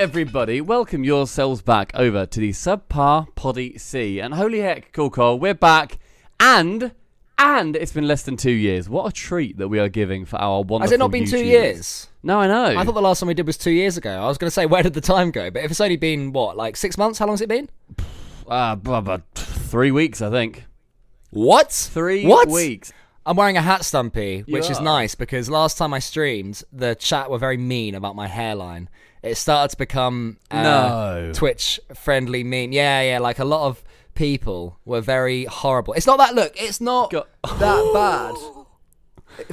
everybody, welcome yourselves back over to the Subpar Poddy C. And holy heck, cool Cole, we're back, and it's been less than 2 years. What a treat that we are giving for our wonderful Has it not been 2 years? No, I know. I thought the last one we did was 2 years ago. I was going to say, where did the time go? But if it's only been, what, like 6 months? How long has it been? 3 weeks, I think. What? 3 weeks. I'm wearing a hat, Stumpy, which is nice because last time I streamed, the chat were very mean about my hairline. It started to become Twitch-friendly meme. Yeah, like a lot of people were very horrible. It's not that, look, it's not that bad.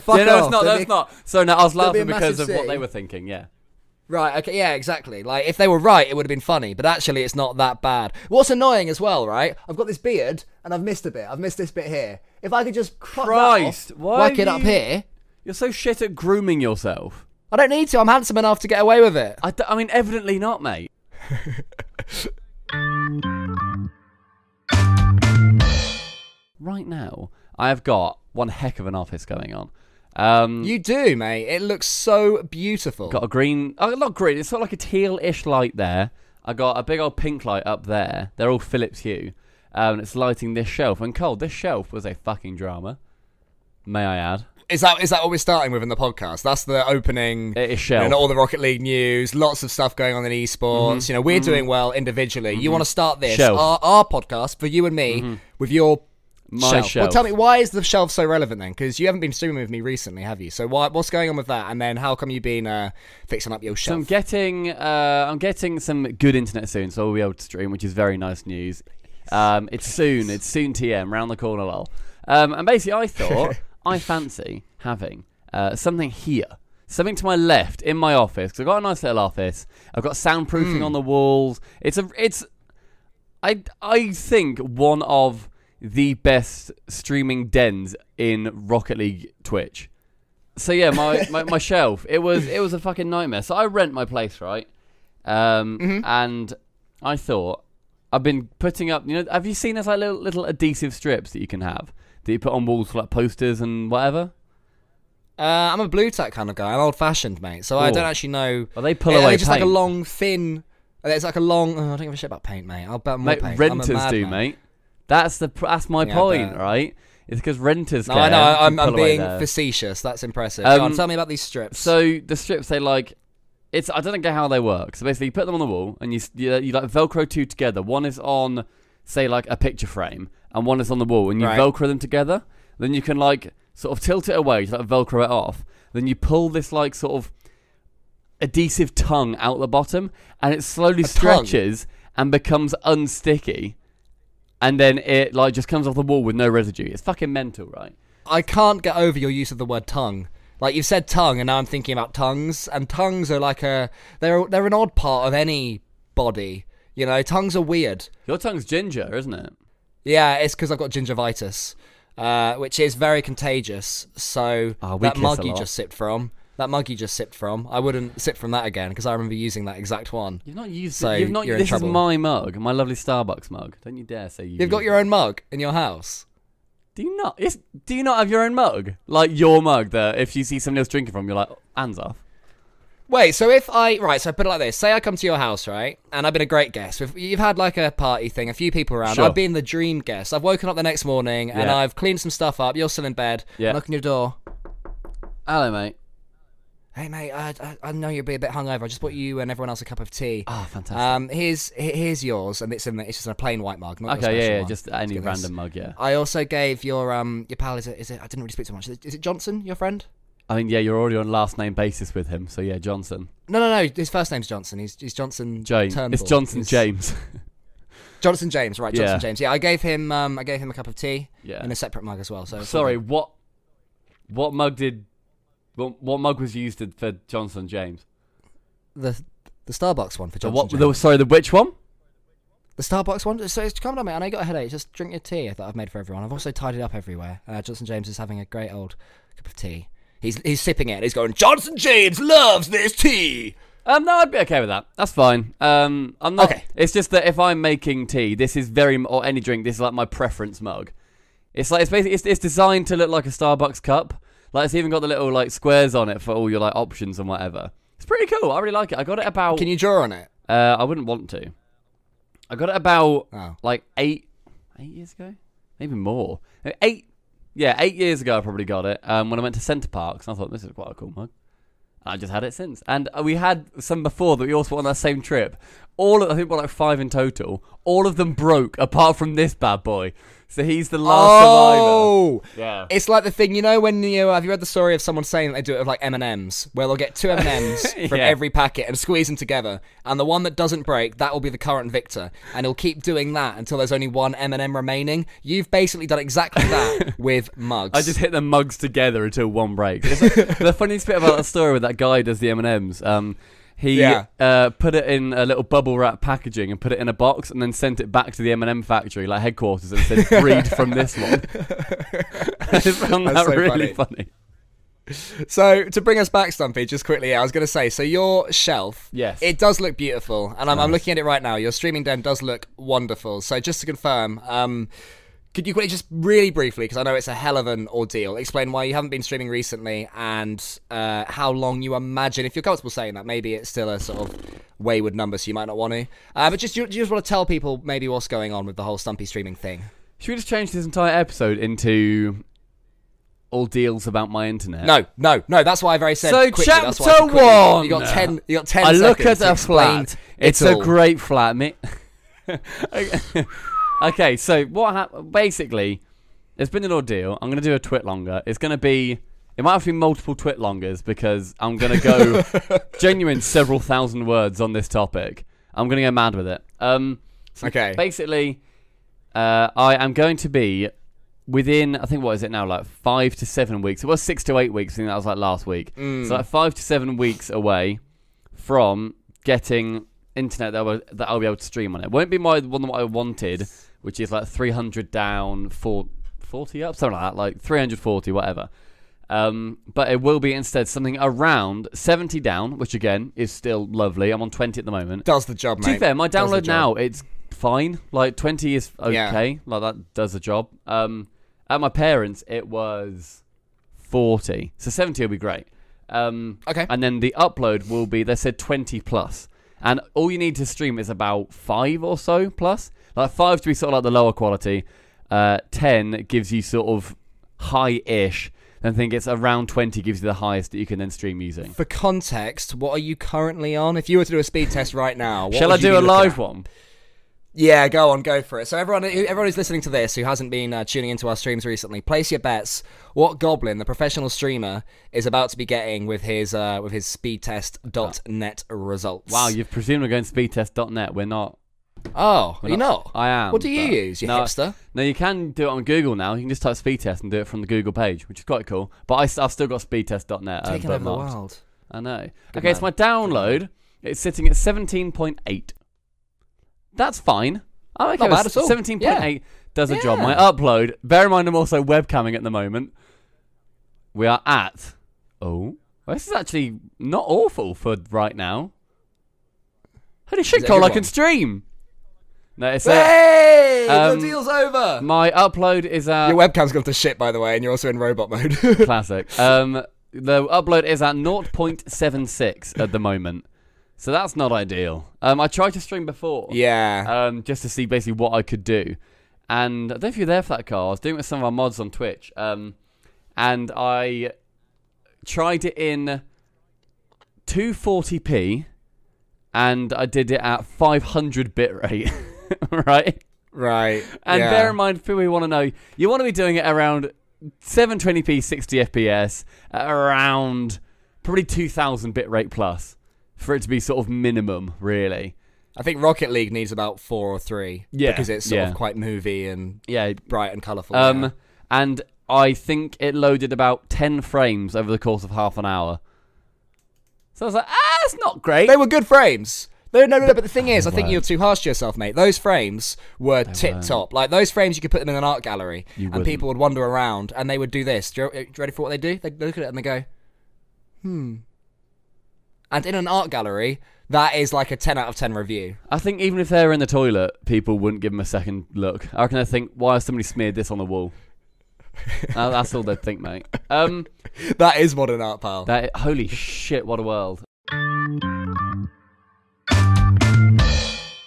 Fuck off. It's not. So no, I was laughing because of what they were thinking, yeah. Right, okay, yeah, exactly. Like, if they were right, it would have been funny, but actually it's not that bad. What's annoying as well, right? I've got this beard, and I've missed a bit. I've missed this bit here. If I could just whack it up here. You're so shit at grooming yourself. I don't need to. I'm handsome enough to get away with it. I mean, evidently not, mate. Right now, I have got one heck of an office going on. You do, mate. It looks so beautiful. Got a green... Oh, not green. It's sort of like a teal-ish light there. I got a big old pink light up there. They're all Philips Hue. And it's lighting this shelf. And Cole, this shelf was a fucking drama. May I add? Is that what we're starting with in the podcast? That's the opening. It is shelf. You know, all the Rocket League news, lots of stuff going on in esports. You know, we're doing well individually. You want to start this, our podcast, for you and me, with your... My shelf. Well, tell me, why is the shelf so relevant then? Because you haven't been streaming with me recently, have you? So what's going on with that? And then how come you've been fixing up your shelf? So I'm getting some good internet soon, so I'll be able to stream, which is very nice news. It's soon TM, round the corner, lol. And basically I thought, I fancy having something here. Something to my left in my office, because I've got a nice little office. I've got soundproofing on the walls. I think one of the best streaming dens in Rocket League Twitch. So yeah, my shelf, it was a fucking nightmare. So I rent my place, right? And I thought, I've been putting up, you know, have you seen those like little adhesive strips that you can have that you put on walls for like posters and whatever? I'm a blue tack kind of guy. I'm old fashioned, mate. So I don't actually know. Well, they pull away just paint. Like a long thin. It's like a long. I don't give a shit about paint, mate. I'll bet more paint. Renters do, mate. That's my point, right? It's because renters care. I know. I'm being facetious. That's impressive. Go on, tell me about these strips. So the strips, they like, I don't get how they work. So basically, you put them on the wall and you like Velcro two together. One is on, say, like a picture frame, and one is on the wall, and you Velcro them together. Then you can like sort of tilt it away, to like Velcro it off. Then you pull this like sort of adhesive tongue out the bottom, and it slowly stretches and becomes unsticky. And then it like just comes off the wall with no residue. It's fucking mental, right? I can't get over your use of the word tongue. Like, you've said tongue, and now I'm thinking about tongues. And tongues are like they're an odd part of any body. You know, tongues are weird. Your tongue's ginger, isn't it? Yeah, it's because I've got gingivitis, which is very contagious. So that mug you just sipped from, I wouldn't sip from that again because I remember using that exact one. You've not used it. This is my mug, my lovely Starbucks mug. Don't you dare say you've got your own mug in your house. Do you not? Do you not have your own mug? Like your mug that if you see somebody else drinking from, you're like, hands off. Wait, so so I put it like this. Say I come to your house, right? And I've been a great guest. You've had like a party thing, a few people around. Sure. I've been the dream guest. I've woken up the next morning and I've cleaned some stuff up. You're still in bed. Yeah. Knock on your door. Hello, mate. Hey, mate, I know you'll be a bit hungover. I just bought you and everyone else a cup of tea. Oh, fantastic. Here's yours, and it's just in a plain white mug. Not okay, one. Just any random mug, yeah. I also gave your pal, is it? I didn't really speak too much. Is it Johnson, your friend? I mean, yeah, you're already on last name basis with him, so yeah, Johnson. No, his first name's Johnson. He's Johnson James. Turnbull. It's Johnson James. Johnson James, right? Johnson James. Yeah, I gave him a cup of tea in a separate mug as well. So sorry, what mug did? What mug was used for Johnson James? The Starbucks one for Johnson James. Sorry, the which one? The Starbucks one. So come on, mate. I know you got a headache. Just drink your tea that I've made for everyone. I've also tidied up everywhere. Johnson James is having a great old cup of tea. He's sipping it. And he's going, Johnson James loves this tea. No, I'd be okay with that. That's fine. I'm not. Okay. It's just that if I'm making tea, this is or any drink. This is like my preference mug. It's like it's designed to look like a Starbucks cup. Like, it's even got the little, like, squares on it for all your, like, options and whatever. It's pretty cool. I really like it. I got it about... Can you draw on it? I wouldn't want to. I got it about like 8 years ago, maybe more. 8 years ago I probably got it. When I went to Centre Parks, and I thought this is quite a cool mug. I just had it since, and we had some before that we also went on that same trip. I think we're like 5 in total. All of them broke, apart from this bad boy. So he's the last survivor. Yeah. It's like the thing, when you have you read the story of someone saying they do it with like M&Ms, where they'll get 2 M&Ms from every packet and squeeze them together, and the one that doesn't break, that will be the current victor, and he'll keep doing that until there's only 1 M&M remaining. You've basically done exactly that with mugs. I just hit the mugs together until one breaks. The funniest bit about that story with that guy who does the M&Ms. He put it in a little bubble wrap packaging and put it in a box and then sent it back to the M&M factory, like headquarters, and said, breed from this one. I just found that so really funny. So, to bring us back, Stumpy, just quickly, I was going to say, so your shelf, yes, it does look beautiful, and I'm looking at it right now. Your streaming den does look wonderful. So, just to confirm, could you quickly just really briefly, because I know it's a hell of an ordeal, explain why you haven't been streaming recently and how long you imagine, if you're comfortable saying that, maybe it's still a sort of wayward number, so you might not want to. But do you just want to tell people maybe what's going on with the whole Stumpy streaming thing? Should we just change this entire episode into ordeals about my internet? No. That's why I very said so quickly. Chapter that's why 1! You got 10 I seconds look at to a flat. It's a great flat, mate. Okay, so what happened? Basically, it's been an ordeal. I'm going to do a twit longer. It might have to be multiple twit longers because I'm going to go genuine several thousand words on this topic. I'm going to go mad with it. Okay. Basically, I am going to be within, I think, what is it now, like 5 to 7 weeks. It was 6 to 8 weeks. I think that was like last week. So like 5 to 7 weeks away from getting internet that I'll be able to stream on it. Won't be my one that I wanted, which is like 300 down, 40 up, something like that, like 340, whatever. But it will be instead something around 70 down, which again is still lovely. I'm on 20 at the moment. Does the job, mate. To be fair, my download now, it's fine. Like 20 is okay. Like that does the job. At my parents, it was 40. So 70 will be great. Okay. And then the upload will be, they said 20 plus. And all you need to stream is about 5 or so plus. Like 5 to be sort of like the lower quality. 10 gives you sort of high-ish. And I think it's around 20 gives you the highest that you can then stream using. For context, what are you currently on? If you were to do a speed test right now, what Shall I do a live one? Yeah, go for it. So everyone who's listening to this who hasn't been tuning into our streams recently, place your bets. What goblin, the professional streamer, is about to be getting with his speedtest.net results? Wow, you've presumed we're going speedtest.net. We're not. Oh, you're not? I am. What do you use, you hipster? No, you can do it on Google now. You can just type speedtest and do it from the Google page, which is quite cool. But I've still got speedtest.net. Taking over the world. I know. Good man. So my download, it's sitting at 17.8. That's fine. I'm okay. Not bad at all. 17.8 does a job. My upload, bear in mind I'm also webcamming at the moment. We are at... Oh. This is actually not awful for right now. Holy shit, Cole, I can stream. No, it's hey! The deal's over! My upload is at... Your webcam's gone to shit, by the way, and you're also in robot mode. Classic. The upload is at 0.76 at the moment. So that's not ideal. I tried to stream before. Yeah. Just to see basically what I could do. And I don't know if you're there for that, Carl. I was doing it with some of our mods on Twitch. And I tried it in 240p. And I did it at 500 bitrate. Right? Right. And bear in mind, people who want to know, you want to be doing it around 720p 60 FPS at around probably 2000 bitrate plus. For it to be sort of minimum, really. I think Rocket League needs about 4 or 3. Yeah. Because it's sort of quite movie and bright and colourful. And I think it loaded about 10 frames over the course of half an hour. So I was like, it's not great. They were good frames. No, but the thing is, I think you're too harsh to yourself, mate. Those frames were tip-top. Like, those frames, you could put them in an art gallery. And people would wander around, and they would do this. Do you ready for what they do? They look at it and they go, And in an art gallery, that is like a 10 out of 10 review. I think even if they're in the toilet, people wouldn't give them a second look. I reckon they'd think, why has somebody smeared this on the wall? That's all they'd think, mate. That is modern art, pal. Holy shit, what a world.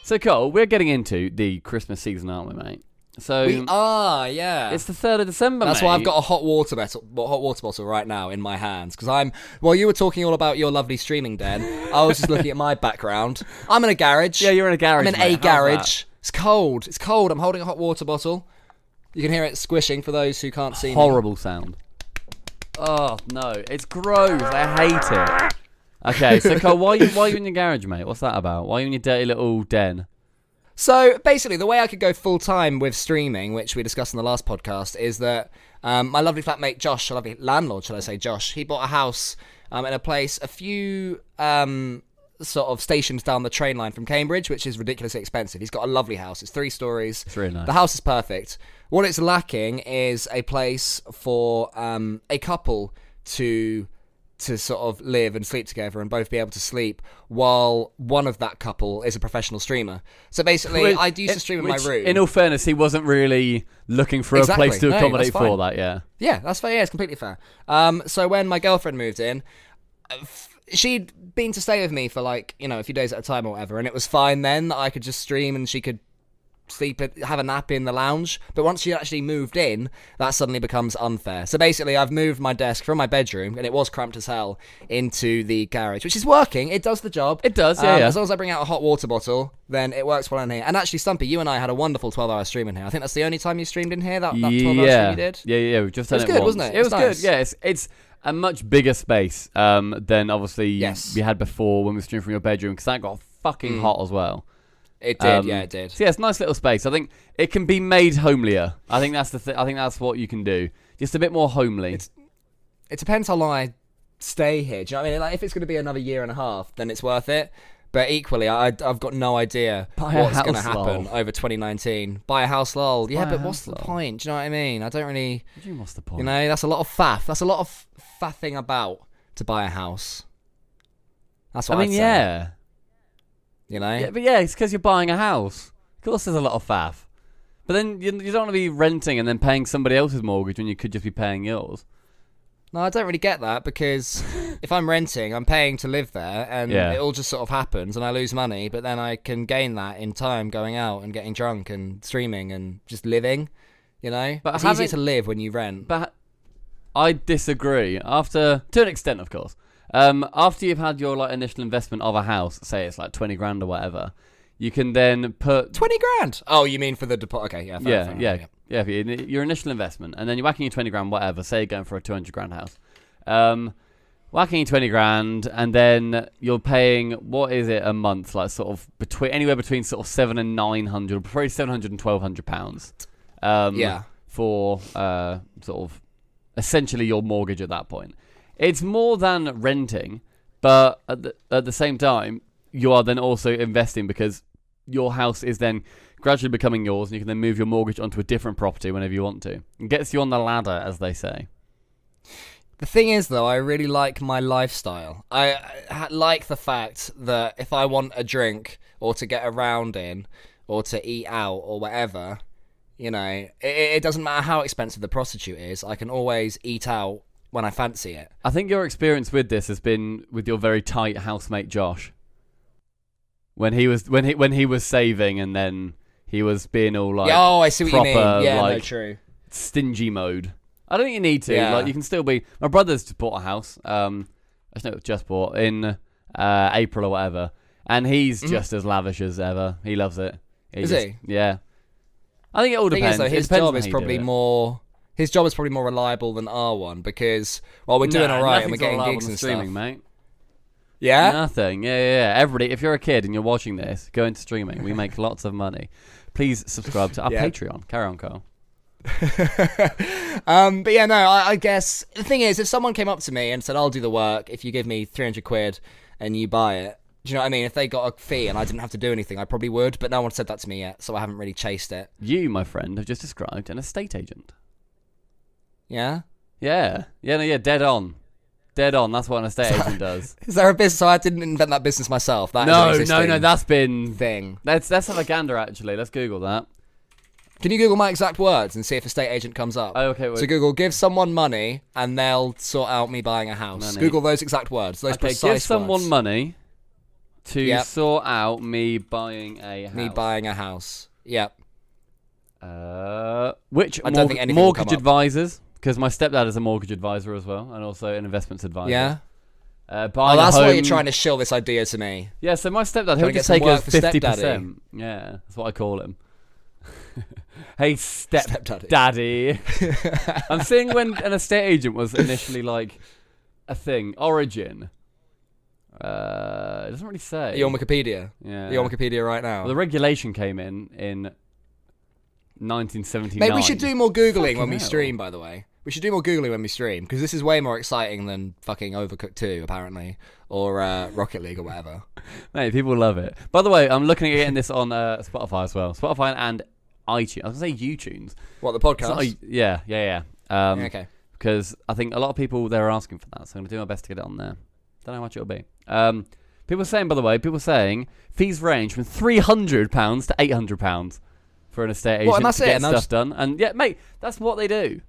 So, Cole, we're getting into the Christmas season, aren't we, mate? So we are, yeah. It's the 3rd of December, That's mate. why I've got a hot water bottle right now in my hands. Because while you were talking all about your lovely streaming den, I was just looking at my background. I'm in a garage. Yeah, you're in a garage, I'm in mate. a garage. It's cold. It's cold. I'm holding a hot water bottle. You can hear it squishing for those who can't see me. Horrible sound. Oh, no. It's gross. I hate it. Okay, so Cole, why are you in your garage, mate? What's that about? Why are you in your dirty little den? So basically, the way I could go full time with streaming, which we discussed in the last podcast, is that my lovely flatmate Josh, my lovely landlord, shall I say, Josh, he bought a house in a place a few sort of stations down the train line from Cambridge, which is ridiculously expensive. He's got a lovely house. It's 3 stories. It's really nice. The house is perfect. What it's lacking is a place for a couple to sort of live and sleep together and both be able to sleep while one of that couple is a professional streamer. So basically, I used to stream in my room. In all fairness, he wasn't really looking for a place to accommodate for that, yeah. Yeah, that's fair. Yeah, it's completely fair. So when my girlfriend moved in, she'd been to stay with me for like, a few days at a time or whatever, and it was fine then that I could just stream and she could have a nap in the lounge. But once she actually moved in, that suddenly becomes unfair. So basically, I've moved my desk from my bedroom, and it was cramped as hell, into the garage, which is working. It does the job. It does, yeah. As long as I bring out a hot water bottle, then it works well in here. And actually, Stumpy, you and I had a wonderful 12-hour stream in here. I think that's the only time you streamed in here, that 12-hour stream you did. Yeah, we've just done it was good, once. wasn't it? It was nice. good, yeah. It's a much bigger space than obviously we had before when we streamed from your bedroom, because that got fucking hot as well. It did, it did. So yeah, it's a nice little space. I think it can be made homelier. I think that's I think that's what you can do. Just a bit more homely. It depends how long I stay here. Do you know what I mean? Like, if it's going to be another year and a half, then it's worth it. But equally, I've got no idea what's going to happen over 2019. Buy a house, lol. Yeah, but what's the point? Do you know what I mean? I don't really... What do you mean, what's the point? That's a lot of faff. That's a lot of faffing about to buy a house. That's what I'd say. Yeah. Yeah, but yeah, it's because you're buying a house. Of course there's a lot of faff. But then you don't want to be renting and then paying somebody else's mortgage when you could just be paying yours. No, I don't really get that, because if I'm renting, I'm paying to live there, and it all just sort of happens, and I lose money, but then I can gain that in time going out and getting drunk and streaming and just living, But it's easier to live when you rent. But I disagree. To an extent, of course. After you've had your initial investment of a house, say it's like 20 grand or whatever, you can then put 20 grand. Oh, you mean for the deposit? Okay, yeah, yeah. Your initial investment, and then you're whacking your 20 grand, whatever. Say you're going for a 200 grand house, whacking your 20 grand, and then you're paying, what is it, a month, like sort of anywhere between sort of 700 and 900, probably 700 and 1,200 pounds. For sort of essentially your mortgage at that point. It's more than renting, but at the same time, you are then also investing, because your house is then gradually becoming yours, and you can then move your mortgage onto a different property whenever you want to. It gets you on the ladder, as they say. The thing is, though, I really like my lifestyle. I like the fact that if I want a drink, or to get around in, or to eat out, or whatever, it doesn't matter how expensive the prostitute is, I can always eat out when I fancy it. I think your experience with this has been with your very tight housemate Josh. When he was saving, and then he was being all like, I see what proper, you mean. Yeah, no, true. Stingy mode. I don't think you need to. Yeah. You can still be. My brother's just bought a house. I know it was just bought in April or whatever, and he's just as lavish as ever. He loves it. Is he? Yeah. I think it all depends. His job is probably more. His job is probably more reliable than our one, because we're doing all right and we're getting gigs and streaming, stuff. Mate. Yeah? Nothing. Yeah. Everybody, if you're a kid and you're watching this, go into streaming. We make lots of money. Please subscribe to our Patreon. Carry on, Carl. But yeah, no, I guess the thing is, if someone came up to me and said, I'll do the work if you give me 300 quid and you buy it, do you know what I mean? If they got a fee and I didn't have to do anything, I probably would, but no one said that to me yet, so I haven't really chased it. You, my friend, have just described an estate agent. Yeah? Yeah, dead on. Dead on, that's what an estate agent does. Is there a business? So I didn't invent that business myself. That is an no, that's been... thing. Let's have a gander, actually. Let's Google that. Can you Google my exact words and see if estate agent comes up? Oh, okay. Wait. So Google, give someone money and they'll sort out me buying a house. Money. Google those exact words. Those precise give someone words. money to sort out me buying a house. Me buying a house. Yep. Which I don't think anything will mortgage come up. advisors? Because my stepdad is a mortgage advisor as well, and also an investments advisor. Yeah. Buying that's a home, why you're trying to shill this idea to me. Yeah, so my stepdad, he'll to just get take some us work for 50%. stepdaddy. Yeah, that's what I call him. Hey, Stepdaddy. Daddy. I'm seeing when an estate agent was initially like a thing. Origin. It doesn't really say. Are you on Wikipedia? Yeah. Are you on Wikipedia right now? Well, the regulation came in 1979. Maybe we should do more Googling Fucking when we hell. stream, by the way. We should do more Googling when we stream, because this is way more exciting than fucking Overcooked 2, apparently. Or Rocket League or whatever. Mate, people love it. By the way, I'm looking at getting this on Spotify as well. Spotify and iTunes. I was going to say YouTunes. What, the podcast? Yeah. Okay. Because I think a lot of people, they're asking for that, so I'm going to do my best to get it on there. Don't know how much it'll be. People are saying, by the way, fees range from £300 to £800 for an estate agent and that's to it, get and stuff done. And yeah, mate, that's what they do.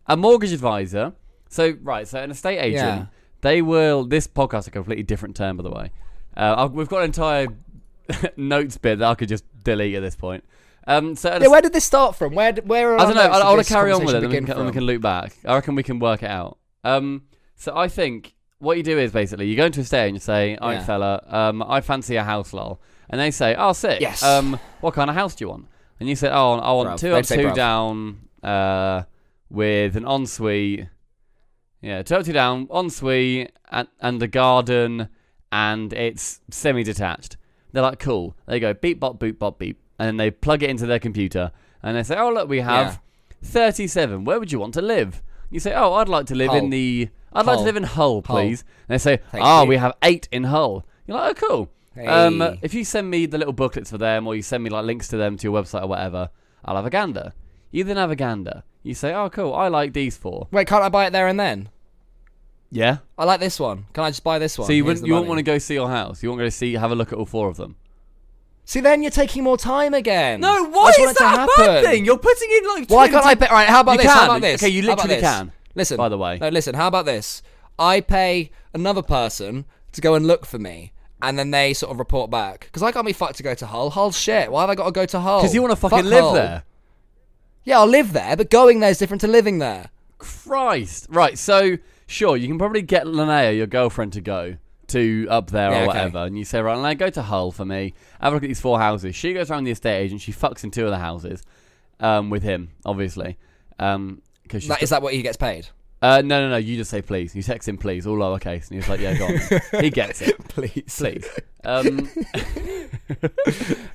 A mortgage advisor. So an estate agent, they will. This podcast is a completely different term, by the way. We've got an entire notes bit that I could just delete at this point. Where did this start from? Where? I don't know. I want to carry on with it, and we can loop back. I reckon we can work it out. So I think what you do is basically you go into a estate and you say, "All right, fella, I fancy a house, lol," and they say, "Oh, sick. Yes. What kind of house do you want?" And you say, "Oh, I want two up, two down, with an ensuite. Yeah, 2 up, 2 down, ensuite, and a garden, and it's semi-detached." They're like, "Cool." They go beep bop boop bop beep, and then they plug it into their computer, and they say, "Oh, look, we have 37. Where would you want to live?" You say, "Oh, I'd like to live in the. I'd like to live in Hull, please." And they say, we have 8 in Hull." You're like, "Oh, cool." Hey. If you send me the little booklets for them, or you send me like links to them to your website or whatever, I'll have a gander. You then have a gander. You say, "Oh, cool. I like these 4." Wait, can't I buy it there and then? Yeah. I like this one. Can I just buy this one? So you won't want to go see your house. You won't go have a look at all 4 of them. See, then you're taking more time again. No, why is that a bad thing? You're putting in like. Why can't I pay? Right, how about this? How about this? Okay, you literally can. Listen. By the way. No, listen. How about this? I pay another person to go and look for me, and then they sort of report back. Because I can't be fucked to go to Hull. Hull's shit. Why have I got to go to Hull? Because you want to fucking live Hull. there. Yeah, I'll live there, but going there is different to living there. Christ. Right, so, sure, you can probably get Linnea, your girlfriend, to go to up there or whatever. And you say, "Right, Linnea, go to Hull for me. Have a look at these 4 houses." She goes around the estate agent. She fucks in 2 of the houses with him, obviously. Is that what he gets paid? No. You just say please. You text him please, all lowercase, and he's like, "Yeah, go on." He gets it. Please.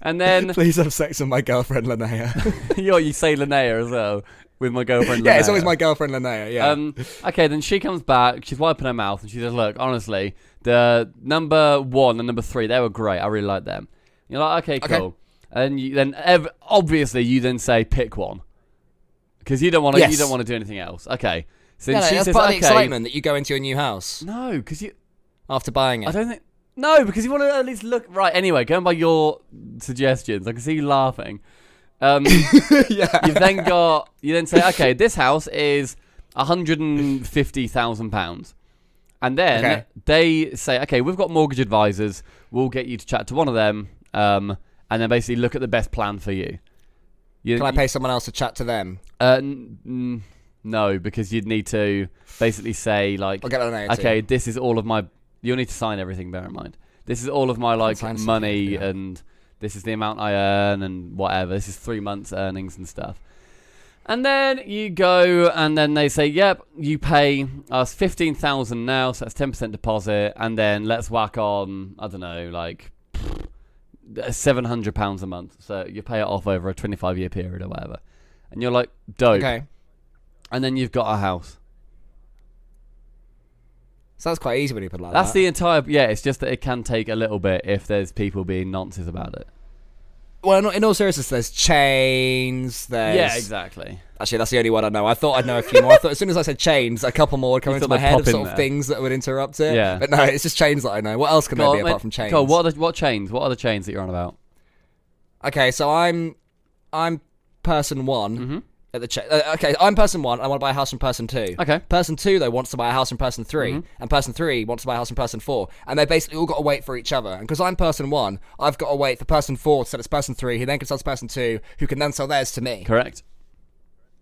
And then please have sex with my girlfriend Linnea. you say Linnea as well with my girlfriend. Linnea. Yeah, it's always my girlfriend Linnea. Yeah. Okay, then she comes back. She's wiping her mouth, and she says, "Look, honestly, the number 1 and number 3, they were great. I really like them." You're like, "Okay, cool." And obviously you then say pick one because you don't want to. Yes. You don't want to do anything else. Okay. So Yeah, she that's says, part of the "Okay." excitement that you go into your new house No, because you. after buying it. I don't think. No, because you want to at least look right. Anyway, going by your suggestions, I can see you laughing. Yeah. You then say, "Okay, this house is £150,000, and then they say, "Okay, we've got mortgage advisors. We'll get you to chat to one of them, and then basically look at the best plan for you." Can I pay someone else to chat to them? No, because you'd need to basically say like, I'll get Linnea "Okay, this is all of my." You'll need to sign everything. Bear in mind, this is all of my like money, and this is the amount I earn, and whatever. This is 3 months' earnings and stuff. And then you go, and then they say, "Yep, you pay us 15,000 now, so that's 10% deposit, and then let's whack on, I don't know, like £700 a month. So you pay it off over a 25-year period or whatever." And you're like, "Dope." Okay. And then you've got a house. So that's quite easy when you put it like That's that. the entire. Yeah, it's just that it can take a little bit if there's people being nonsense about it. Well, in all seriousness, there's chains. There's Yeah, exactly. Actually, that's the only one I know. I thought I'd know a few more. I thought as soon as I said chains, a couple more would come You into thought my they'd head pop of in sort of there. things that would interrupt it. Yeah. But no, it's just chains that I know. What else can there be apart from chains? Cool. What chains? What are the chains that you're on about? Okay, so I'm person 1. Mm-hmm. at the check. Okay, I'm person 1. I want to buy a house from person 2. Okay. Person 2 though wants to buy a house from person 3, and person 3 wants to buy a house from person 4, and they basically all got to wait for each other. And because I'm person 1, I've got to wait for person 4 to sell it's person 3, who then can sell to person 2, who can then sell theirs to me. Correct.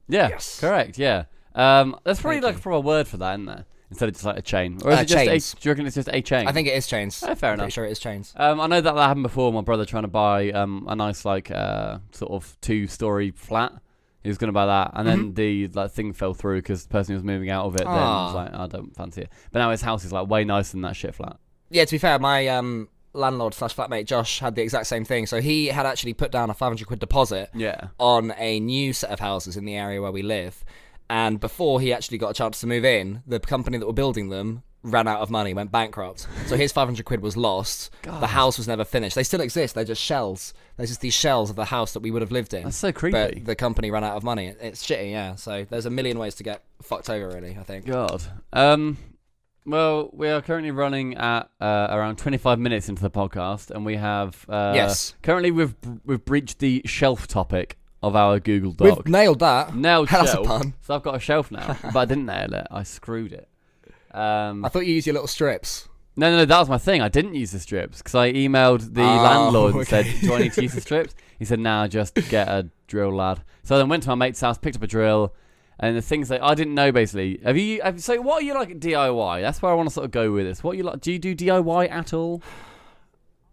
Yeah. Yes. Correct. Yeah. There's probably like a proper word for that, isn't there? Instead of just like a chain, or is it just chains. do you reckon it's just a chain? I think it is chains. Fair I'm enough. pretty sure it is chains. I know that happened before. My brother trying to buy a nice like sort of 2-story flat. He was going to buy that, and then the thing fell through because the person who was moving out of it then was like, I don't fancy it. But now his house is like way nicer than that shit flat. Yeah, to be fair, my landlord / flatmate Josh had the exact same thing. So he had actually put down a £500 deposit on a new set of houses in the area where we live. And before he actually got a chance to move in, the company that were building them ran out of money, went bankrupt. So his £500 was lost. God. The house was never finished. They still exist. They're just shells. There's just these shells of the house that we would have lived in. That's so creepy. But the company ran out of money. It's shitty, yeah. So there's a million ways to get fucked over, really, I think. God. Well, we are currently running at around 25 minutes into the podcast, and we have currently we've breached the shelf topic of our Google Doc. We've nailed that. Nailed That's shelf. a pun. So I've got a shelf now, but I didn't nail it. I screwed it. I thought you used your little strips. No, that was my thing. I didn't use the strips because I emailed the landlord and said, do I need to use the strips? He said, nah, just get a drill, lad. So I then went to my mate's house, picked up a drill, and the things that I didn't know, basically. So what are you like at DIY? That's where I want to sort of go with this. What are you like? Do you do DIY at all?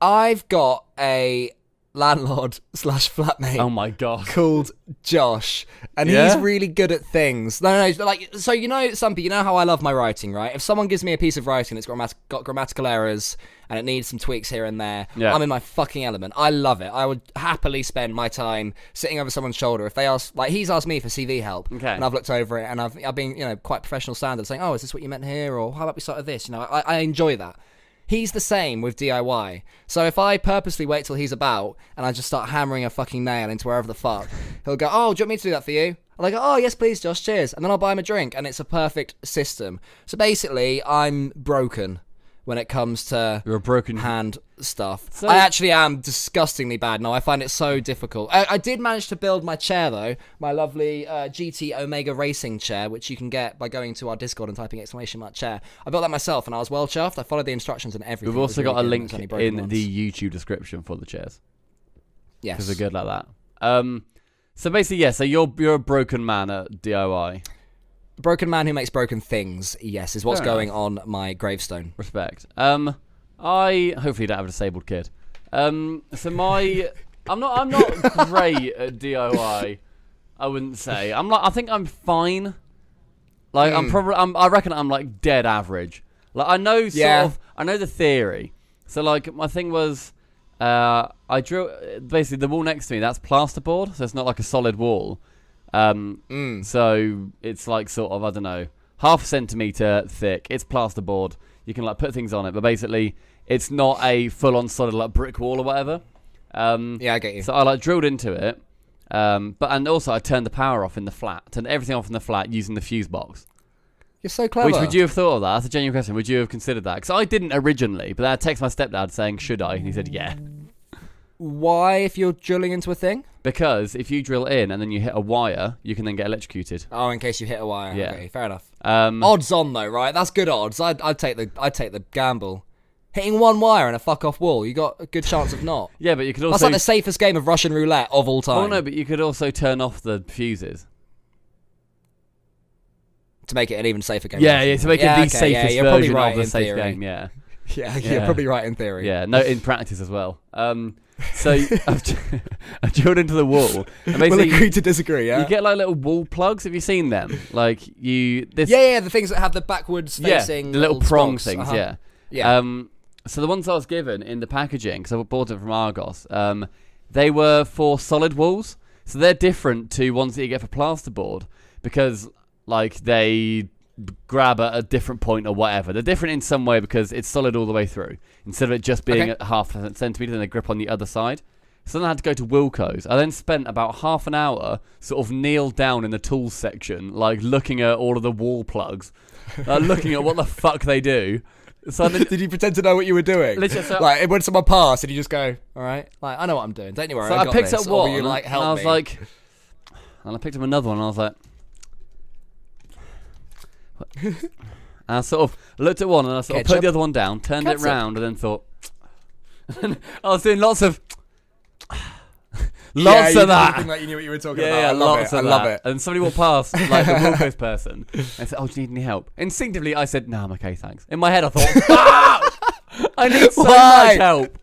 I've got a landlord / flatmate. Oh my god. Called Josh, and he's really good at things. No, like, so you know, Sumpy, you know how I love my writing, right? If someone gives me a piece of writing that's got grammatical errors and it needs some tweaks here and there, I'm in my fucking element. I love it. I would happily spend my time sitting over someone's shoulder if they ask, like he's asked me for CV help, and I've looked over it and I've been quite professional standard, saying, oh, is this what you meant here, or how about we start with this? I enjoy that. He's the same with DIY. So if I purposely wait till he's about and I just start hammering a fucking nail into wherever the fuck, he'll go, oh, do you want me to do that for you? And I go, oh, yes, please, Josh, cheers. And then I'll buy him a drink, and it's a perfect system. So basically, I'm broken when it comes to You're a broken hand stuff. So I actually am disgustingly bad now. I find it so difficult. I did manage to build my chair, though. My lovely GT Omega racing chair, which you can get by going to our Discord and typing !chair. I built that myself, and I was well chuffed. I followed the instructions and everything. We've also got a link in the YouTube description for the chairs. Yes. Because they're good like that. So basically, so you're a broken man at DIY. Broken man who makes broken things, yes, is what's going on my gravestone. Respect. I hopefully don't have a disabled kid. I'm not great at DIY. I wouldn't say. I think I'm fine. Like I reckon I'm like dead average. Like I know I know the theory. So like my thing was I drew basically the wall next to me, that's plasterboard, so it's not like a solid wall. So it's like sort of, I don't know, 0.5 centimeter thick. It's plasterboard. You can like put things on it, but basically it's not a full-on solid like brick wall or whatever. Yeah, I get you. So I like drilled into it, and also I turned the power off in the flat, turned everything off in the flat using the fuse box. You're so clever. Which would you have thought of that? That's a genuine question. Would you have considered that? Because I didn't originally, but then I texted my stepdad saying, should I? And he said, yeah. Why, if you're drilling into a thing? Because if you drill in and then you hit a wire, you can then get electrocuted. Oh, in case you hit a wire. Yeah. Okay, fair enough. Odds on though, right? That's good odds. I'd take the gamble. Hitting one wire and a fuck off wall, you got a good chance of not. Yeah, but you could also. That's like the safest game of Russian roulette of all time. Oh no, but you could also turn off the fuses to make it an even safer game. Yeah, to make it the safest version of the safe game. Yeah, you're probably right in theory. Yeah, no, in practice as well. So I've drilled into the wall. And we'll agree to disagree, yeah? You get like little wall plugs, have you seen them? Like the things that have the backwards facing the little prong spots. things, yeah. So the ones I was given in the packaging, because I bought them from Argos, they were for solid walls. So they're different to ones that you get for plasterboard, because like they grab at a different point or whatever. They're different in some way because it's solid all the way through. Instead of it just being at 0.5 centimetre, then they grip on the other side. So then I had to go to Wilco's. I then spent about half an hour sort of kneeled down in the tools section, like looking at all of the wall plugs, looking at what the fuck they do. So did you pretend to know what you were doing? Like when someone passed, and you just go, "All right, like I know what I'm doing. Don't you worry." So I picked up one, and I was like, and I picked up another one, and I was like, what? And I sort of looked at one, and I sort of put the other one down, turned it round, and then thought, and I was doing lots of lots of that. Like you knew what you were talking about. Yeah, I love it. And somebody walked past, like the Wilco's person, and said, "Oh, do you need any help?" Instinctively, I said, "No, I'm okay, thanks." In my head, I thought, I need so much help.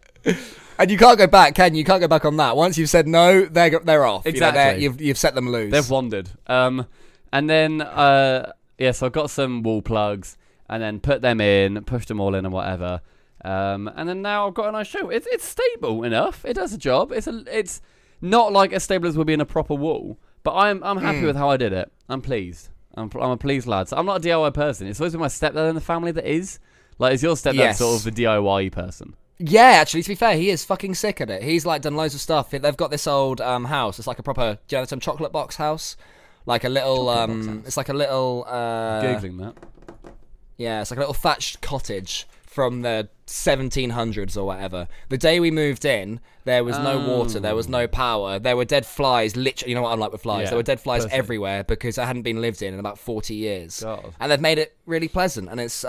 And you can't go back, can you? You can't go back on that. Once you've said no, they're off. Exactly. You've set them loose. They've wandered. And then, so I got some wall plugs, and then put them in, pushed them all in, and whatever. And then now I've got a nice show. It's stable enough. It does a job. It's not like as stable as would be in a proper wall, but I'm happy with how I did it. I'm pleased. I'm a pleased lad. So I'm not a DIY person. It's always been my stepdad in the family that is. Like, is your stepdad sort of the DIY person? Yeah, actually, to be fair, he is fucking sick at it. He's like done loads of stuff. They've got this old house. It's like a proper, do you know, some chocolate box house? Like a little, it's like a little... Googling that. Yeah, it's like a little thatched cottage from the 1700s or whatever. The day we moved in, there was no water, there was no power, there were dead flies, literally, you know what I'm like with flies, there were dead flies everywhere because it hadn't been lived in about 40 years. God. And they've made it really pleasant, and it's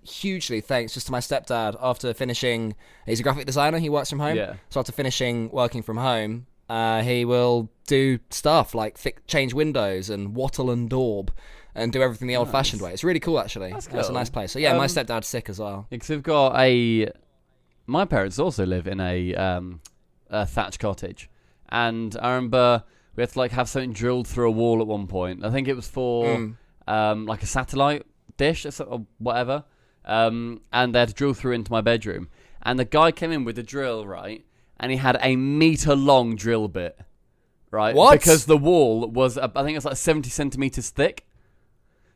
hugely thanks just to my stepdad. After finishing, he's a graphic designer, he works from home, so after finishing working from home, he will do stuff like change windows and wattle and daub and do everything the old-fashioned way. It's really cool, actually. That's cool. It's a nice place. So yeah, my stepdad's sick as well. Because we've got my parents also live in a thatched cottage, and I remember we had to like have something drilled through a wall at one point. I think it was for like a satellite dish or whatever, and they had to drill through into my bedroom. And the guy came in with the drill, right, and he had a meter-long drill bit, right? What? Because the wall was, I think it was like 70 centimeters thick.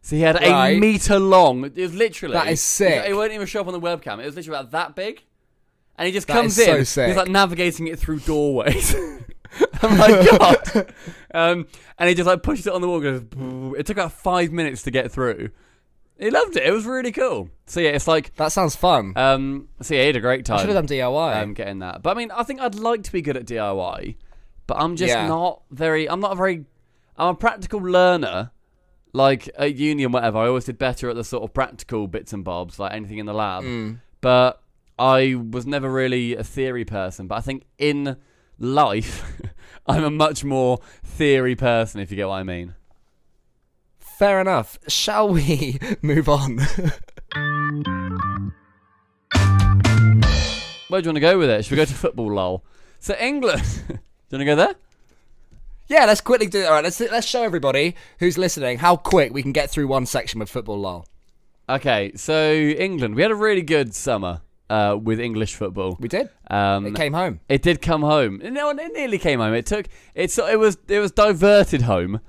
So he had a meter long. It was literally... That is sick. It won't even show up on the webcam. It was literally about that big. And he just comes in. So sick. He's like navigating it through doorways. I'm like, God. And he just like pushes it on the wall. Goes. It took about 5 minutes to get through. He loved it. It was really cool. So yeah, it's like... That sounds fun. So yeah, he had a great time. I should have done DIY. Getting that. But I mean, I think I'd like to be good at DIY. But I'm just not very... I'm a practical learner. Like, at uni and whatever, I always did better at the sort of practical bits and bobs, like anything in the lab. But I was never really a theory person. But I think in life, I'm a much more theory person, if you get what I mean. Fair enough. Shall we move on? Where do you want to go with it? Should we go to football, lol? So, England. Do you want to go there? Yeah, let's quickly do it. All right, let's show everybody who's listening how quick we can get through one section with football, lol. Okay, so England. We had a really good summer with English football. We did. It came home. It did come home. No, it nearly came home. It was diverted home,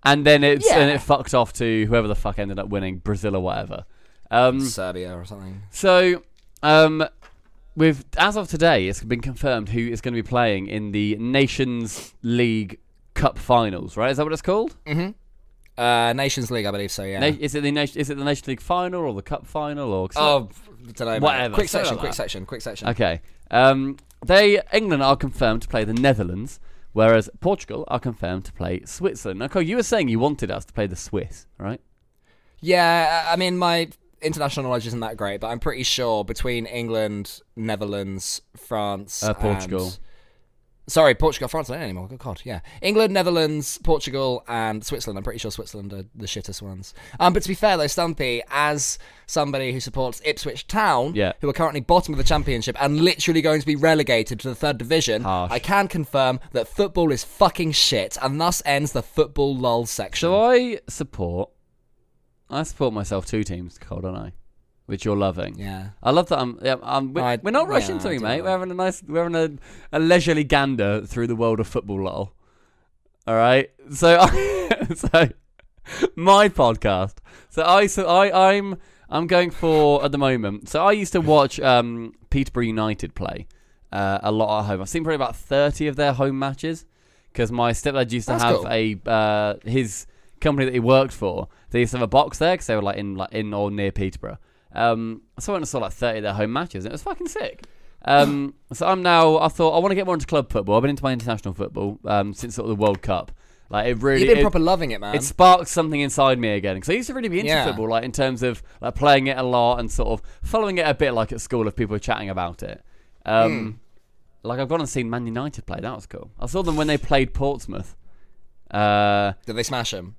and then it fucked off to whoever the fuck ended up winning, Brazil or whatever. Serbia or something. So, as of today, it's been confirmed who is going to be playing in the Nations League Cup finals, right? Is that what it's called? Nations League, I believe so. Yeah. Is it the Nations League final or the Cup final or? Oh, I don't know. Whatever. Quick section. Okay. England are confirmed to play the Netherlands, whereas Portugal are confirmed to play Switzerland. Now, Cole, you were saying you wanted us to play the Swiss, right? Yeah, I mean my international knowledge isn't that great, but I'm pretty sure between England, Netherlands, France, Portugal. Sorry, Portugal, France, not anymore. Good God, yeah. England, Netherlands, Portugal, and Switzerland. I'm pretty sure Switzerland are the shittest ones. But to be fair, though, Stumpy, as somebody who supports Ipswich Town, who are currently bottom of the championship and literally going to be relegated to the third division, I can confirm that football is fucking shit, and thus ends the football lol section. So I support myself two teams, Cole, don't I? Which you're loving. Yeah. I love that. We're not rushing through, mate. We're having a leisurely gander through the world of football, lol. All right. So my podcast. I'm going for at the moment. So I used to watch Peterborough United play a lot at home. I've seen probably about 30 of their home matches because my stepdad used to have his company that he worked for. They used to have a box there because they were like in or near Peterborough. So I went and saw like 30 of their home matches, and it was fucking sick. So I thought I want to get more into club football. I've been into my international football since sort of the World Cup. Like it really, you've been proper loving it, man. It sparks something inside me again because I used to really be into Yeah. football, like in terms of like playing it a lot and sort of following it a bit, like at school if people were chatting about it. Like I've gone and seen Man United play. That was cool. I saw them when they played Portsmouth. Did they smash them?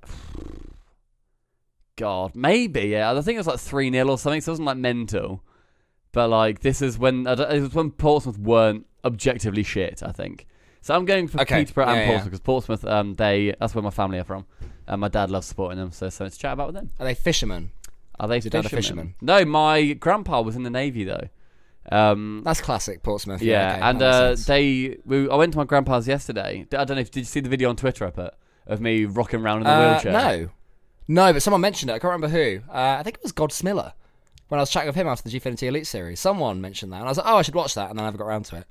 God, maybe, yeah. I think it was like 3-0 or something, so it wasn't like mental. But like this is when it was when Portsmouth weren't objectively shit, I think. So I'm going for Peterborough and Portsmouth because Portsmouth, that's where my family are from. My dad loves supporting them, so something to chat about with them. Are they fishermen? Are they Is your dad a fisherman? No, my grandpa was in the Navy though. That's classic Portsmouth. Yeah, okay, and I went to my grandpa's yesterday. I don't know if did you see the video on Twitter I put of me rocking around in the wheelchair? No, but someone mentioned it. I can't remember who. I think it was God Smiller. When I was chatting with him after the Gfinity Elite series, someone mentioned that, and I was like, "Oh, I should watch that," and then I never got around to it.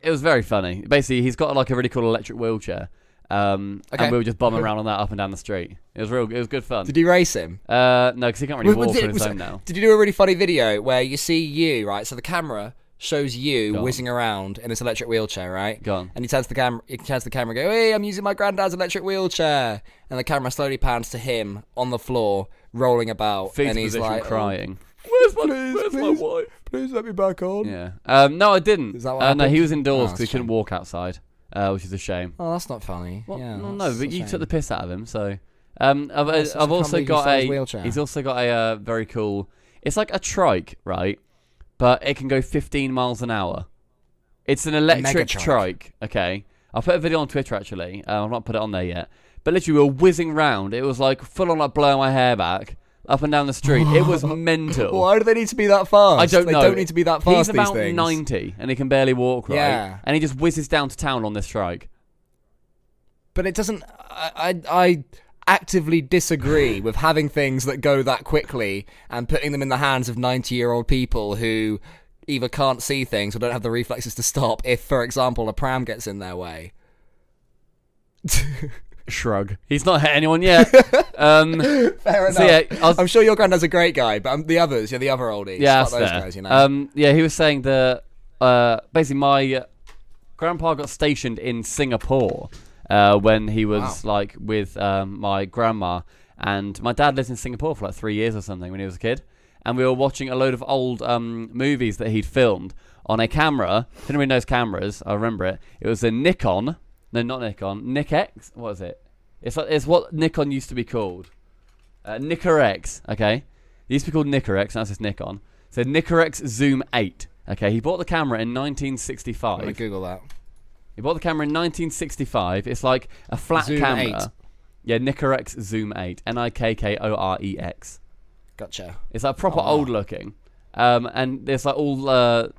It was very funny. Basically, he's got like a really cool electric wheelchair, and we were just bombing around on that up and down the street. It was good fun. Did you race him? No, because he can't really walk on his own now. Did you do a really funny video where you see you, right? So the camera shows you whizzing around in this electric wheelchair, right? Go on. And he turns to the camera and go, "Hey, I'm using my granddad's electric wheelchair." And the camera slowly pans to him on the floor, rolling about, Fetal and he's position, like, crying. Where's my wife? Please let me back on. Yeah. No, I didn't. Is that what happened? No, he was indoors because he couldn't walk outside, which is a shame. Oh, that's not funny. Well, yeah, no, but you took the piss out of him, so. I've also got a. He's also got a very cool. It's like a trike, right? But it can go 15 miles an hour. It's an electric trike. Okay, I'll put a video on Twitter actually. I've not put it on there yet. But literally, we were whizzing round. It was like full on, like blowing my hair back up and down the street. It was mental. Why do they need to be that fast? I don't know. They don't need to be that fast. He's about these things. 90 and he can barely walk, right? Yeah. And he just whizzes down to town on this trike. But it doesn't. I actively disagree with having things that go that quickly and putting them in the hands of 90-year-old people who either can't see things or don't have the reflexes to stop if, for example, a pram gets in their way. Shrug. He's not hit anyone yet. Fair enough. So yeah, I'm sure your granddad's a great guy, but the others, the other oldies. Yeah, those guys, you know. Yeah, he was saying that basically my grandpa got stationed in Singapore when he was like with my grandma, and my dad lived in Singapore for like 3 years or something when he was a kid, and we were watching a load of old movies that he'd filmed on a camera. If anybody knows cameras, I remember it. It was a Nikon. No, not Nikon. Nik-X? What is it? It's what Nikon used to be called. Nikkor-X, okay? It used to be called Nikkor-X, now it's just Nikon. So Nikkor-X Zoom 8, okay? He bought the camera in 1965. I'm going to Google that. He bought the camera in 1965. It's like a flat Zoom camera. 8. Yeah, Nikkor-X Zoom 8. Nikkor-Ex. Gotcha. It's like proper old looking. And there's like all...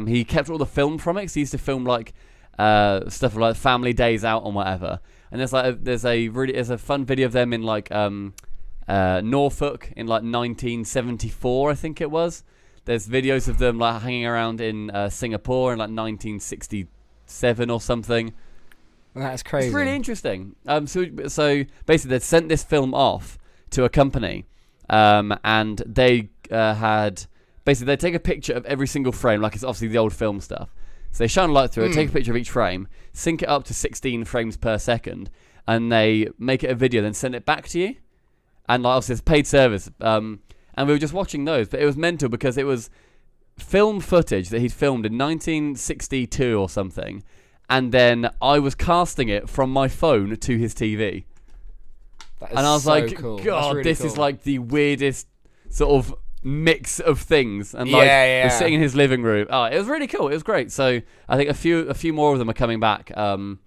he kept all the film from it, so he used to film like... stuff like family days out and whatever, and there's a fun video of them in like Norfolk in like 1974, I think it was. There's videos of them like hanging around in Singapore in like 1967 or something. That's crazy. It's really interesting. So basically they sent this film off to a company, and they had basically they take a picture of every single frame, like it's obviously the old film stuff. So they shine a light through it, take a picture of each frame, sync it up to 16 frames per second, and they make it a video, then send it back to you. And like, obviously it's paid service. And we were just watching those, but it was mental because it was film footage that he'd filmed in 1962 or something, and then I was casting it from my phone to his TV. And I was so like, cool. God, really this cool. is like the weirdest sort of mix of things, and like we're sitting in his living room. Oh, it was really cool. It was great. So I think a few more of them are coming back from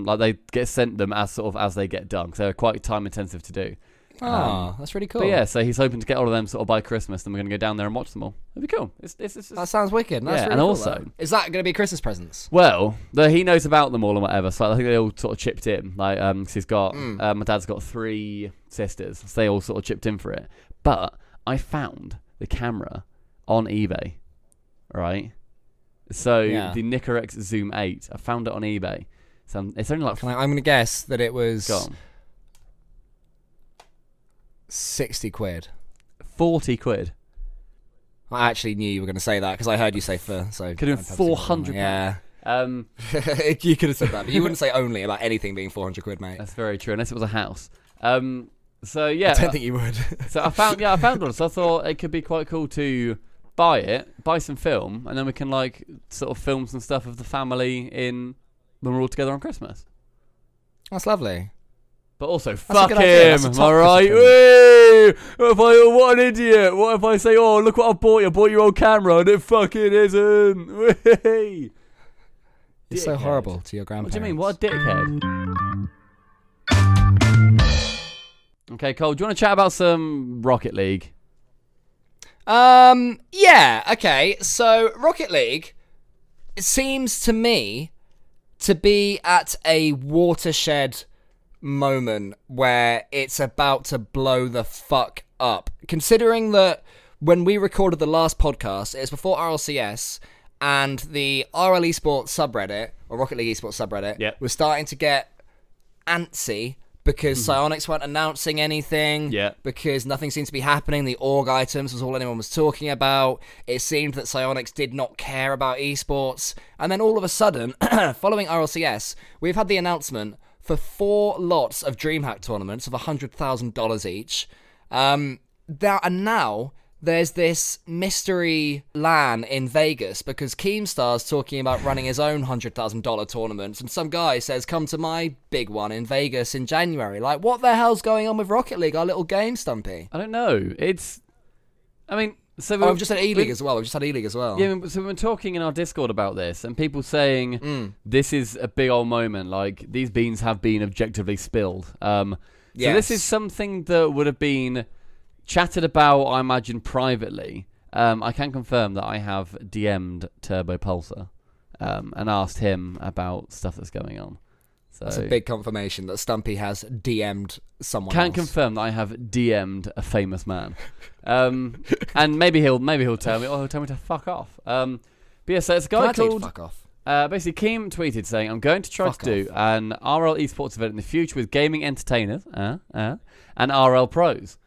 like they get sent them as they get done. So they're quite time intensive to do. That's really cool. But yeah, so he's hoping to get all of them sort of by Christmas, and we're going to go down there and watch them all. It'd be cool. It's that sounds wickid. That's really and cool, also, though. Is that going to be Christmas presents? Well, he knows about them all and whatever. So I think they all sort of chipped in. Like, cause he's got my dad's got 3 sisters, so they all sort of chipped in for it. But I found the camera on eBay, right? So the Nikkor-X Zoom 8, I found it on eBay. So it's only like... I'm going to guess that it was... Go on. 60 quid. 40 quid. I actually knew you were going to say that because I heard you say for... So could have been 400. Yeah. You could have said that, but you wouldn't say only about anything being 400 quid, mate. That's very true, unless it was a house. So yeah, I don't think you would. So I found one. So I thought it could be quite cool to buy some film, and then we can like sort of film some stuff of the family when we're all together on Christmas. That's lovely. But also, fuck him, am I right? What an idiot. What if I say, oh, look what I bought you. I bought your old camera, and it fucking isn't. It's so horrible to your grandparents. What do you mean? What a dickhead. Okay, Cole, do you want to chat about some Rocket League? Yeah, okay. So, Rocket League, it seems to me to be at a watershed moment where it's about to blow the fuck up. Considering that when we recorded the last podcast, it was before RLCS, and the RL esports subreddit, or Rocket League esports subreddit, was starting to get antsy because Psyonix weren't announcing anything, because nothing seemed to be happening. The org items was all anyone was talking about. It seemed that Psyonix did not care about esports. And then all of a sudden, following RLCS, we've had the announcement for 4 lots of DreamHack tournaments of $100,000 each. And now there's this mystery LAN in Vegas because Keemstar's talking about running his own $100,000 tournaments, and some guy says, come to my big one in Vegas in January. Like, what the hell's going on with Rocket League, our little game, Stumpy? I don't know. We've just had E-League as well. Yeah, so we've been talking in our Discord about this, and people saying this is a big old moment. Like, these beans have been objectively spilled. So this is something that would have been chatted about, I imagine, privately. I can confirm that I have DM'd Turbo Pulsar and asked him about stuff that's going on. So that's a big confirmation that Stumpy has DM'd someone Can't else. confirm that I have DM'd a famous man. And maybe he'll tell me, or he'll tell me to fuck off. But yeah, so it's a guy called... fuck off? Basically, Keem tweeted saying, I'm going to try to do an RL esports event in the future with gaming entertainers and RL pros.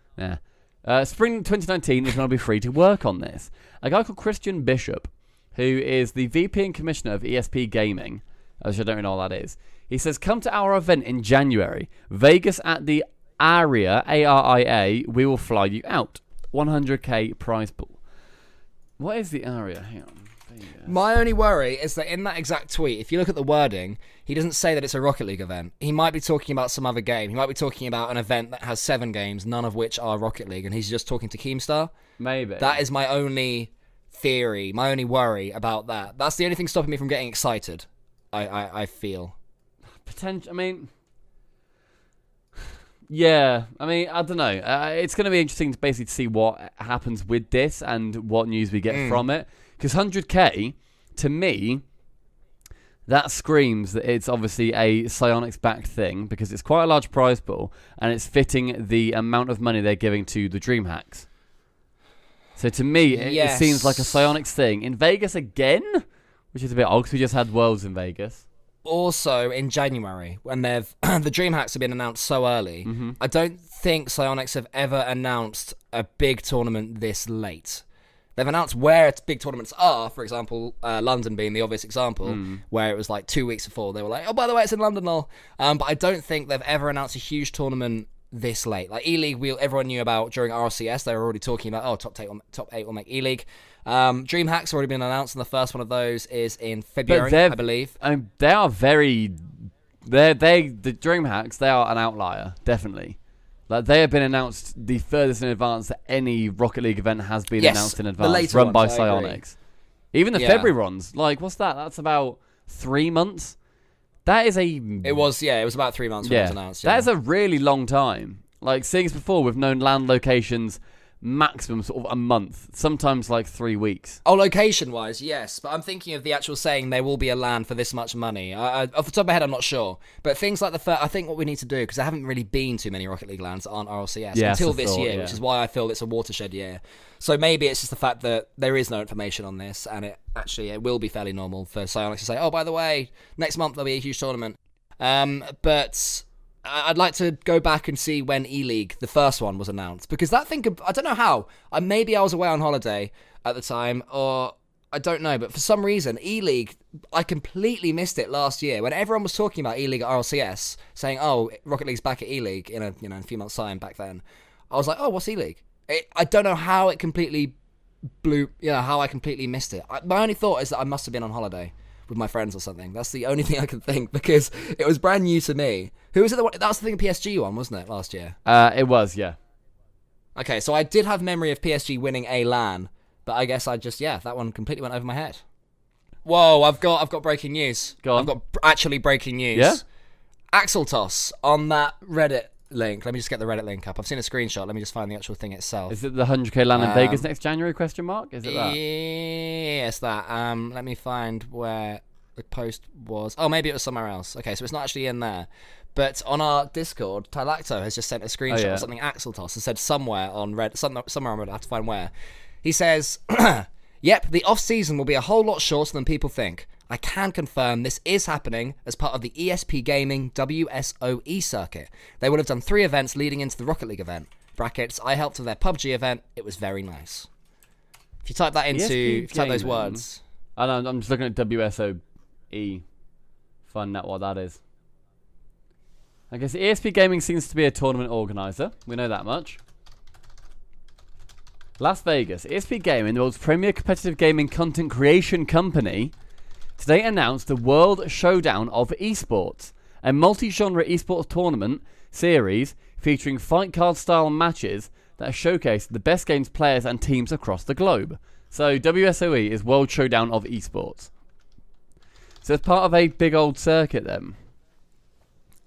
Spring 2019 is going to be free to work on this. A guy called Christian Bishop, who is the VP and Commissioner of ESP Gaming, which I don't really know what that is. He says, come to our event in January. Vegas at the ARIA, ARIA, we will fly you out. 100k prize pool. What is the ARIA? Hang on. My only worry is that in that exact tweet, if you look at the wording, he doesn't say that it's a Rocket League event. He might be talking about some other game. He might be talking about an event that has 7 games, none of which are Rocket League, and he's just talking to Keemstar. Maybe. That is my only theory, my only worry about that. That's the only thing stopping me from getting excited, I feel. I mean, yeah. I mean, I don't know. It's going to be interesting to basically see what happens with this and what news we get from it. Because 100k, to me, that screams that it's obviously a Psyonix-backed thing because it's quite a large prize pool and it's fitting the amount of money they're giving to the DreamHacks. So to me, it seems like a Psyonix thing. In Vegas again, which is a bit odd because we just had Worlds in Vegas. Also, in January, when the DreamHacks have been announced so early, I don't think Psyonix have ever announced a big tournament this late. They've announced where big tournaments are, for example, London being the obvious example, where it was like 2 weeks before. They were like, oh, by the way, it's in London now. But I don't think they've ever announced a huge tournament this late. Like E-League, everyone knew about during RCS. They were already talking about, top 8 will make E-League. DreamHack's already been announced, and the first one of those is in February, I believe. I mean, they are the DreamHacks, they are an outlier, definitely. Like, they have been announced the furthest in advance that any Rocket League event has been announced in advance, run by Psyonix. Even the February runs, like, what's that? That's about 3 months. That is a... It was about 3 months when it was announced. That is a really long time. Like, seeing as before, we've known land locations maximum sort of a month, sometimes like 3 weeks. Oh, location-wise, yes. But I'm thinking of the actual saying there will be a LAN for this much money. Off the top of my head, I'm not sure. But things like I think what we need to do, because there haven't really been too many Rocket League LANs that aren't RLCS until this year, which is why I feel it's a watershed year. So maybe it's just the fact that there is no information on this, and it will be fairly normal for Psyonix to say, oh, by the way, next month there'll be a huge tournament. But I'd like to go back and see when E-League, the first one, was announced. Because that thing, I don't know how. Maybe I was away on holiday at the time, or I don't know, but for some reason, E-League, I completely missed it last year when everyone was talking about E-League at RLCS, saying, "Oh, Rocket League's back at E-League in a few months' time." Back then, I was like, "Oh, what's E-League?" I don't know how it completely how I completely missed it. My only thought is that I must have been on holiday with my friends or something. That's the only thing I can think, because it was brand new to me. Who was it? That was the thing PSG won, wasn't it, last year? It was, yeah. Okay, so I did have memory of PSG winning a LAN, but I guess that one completely went over my head. Whoa, I've got breaking news. Go on. I've got actually breaking news. Yeah? Axel Toss on that Reddit link. Let me just get the Reddit link up. I've seen a screenshot. Let me just find the actual thing itself. Is it the 100k LAN in Vegas next January, question mark? Is it that? Yeah, it's that. Let me find where the post was. Oh, maybe it was somewhere else. Okay, so it's not actually in there. But on our Discord, Tylacto has just sent a screenshot of something Axel Toss and said somewhere on Reddit, somewhere on Reddit, I have to find where. He says, "Yep, the off-season will be a whole lot shorter than people think. I can confirm this is happening as part of the ESP Gaming WSOE circuit. They would have done 3 events leading into the Rocket League event. Brackets, I helped with their PUBG event. It was very nice." If you type that into, type those words. I know, I'm just looking at WSOE. Find out what that is. I guess ESP Gaming seems to be a tournament organizer. We know that much. Las Vegas. ESP Gaming, the world's premier competitive gaming content creation company, today announced the World Showdown of Esports, a multi-genre esports tournament series featuring fight card style matches that showcase the best games, players and teams across the globe. So WSOE is World Showdown of Esports. So it's part of a big old circuit then.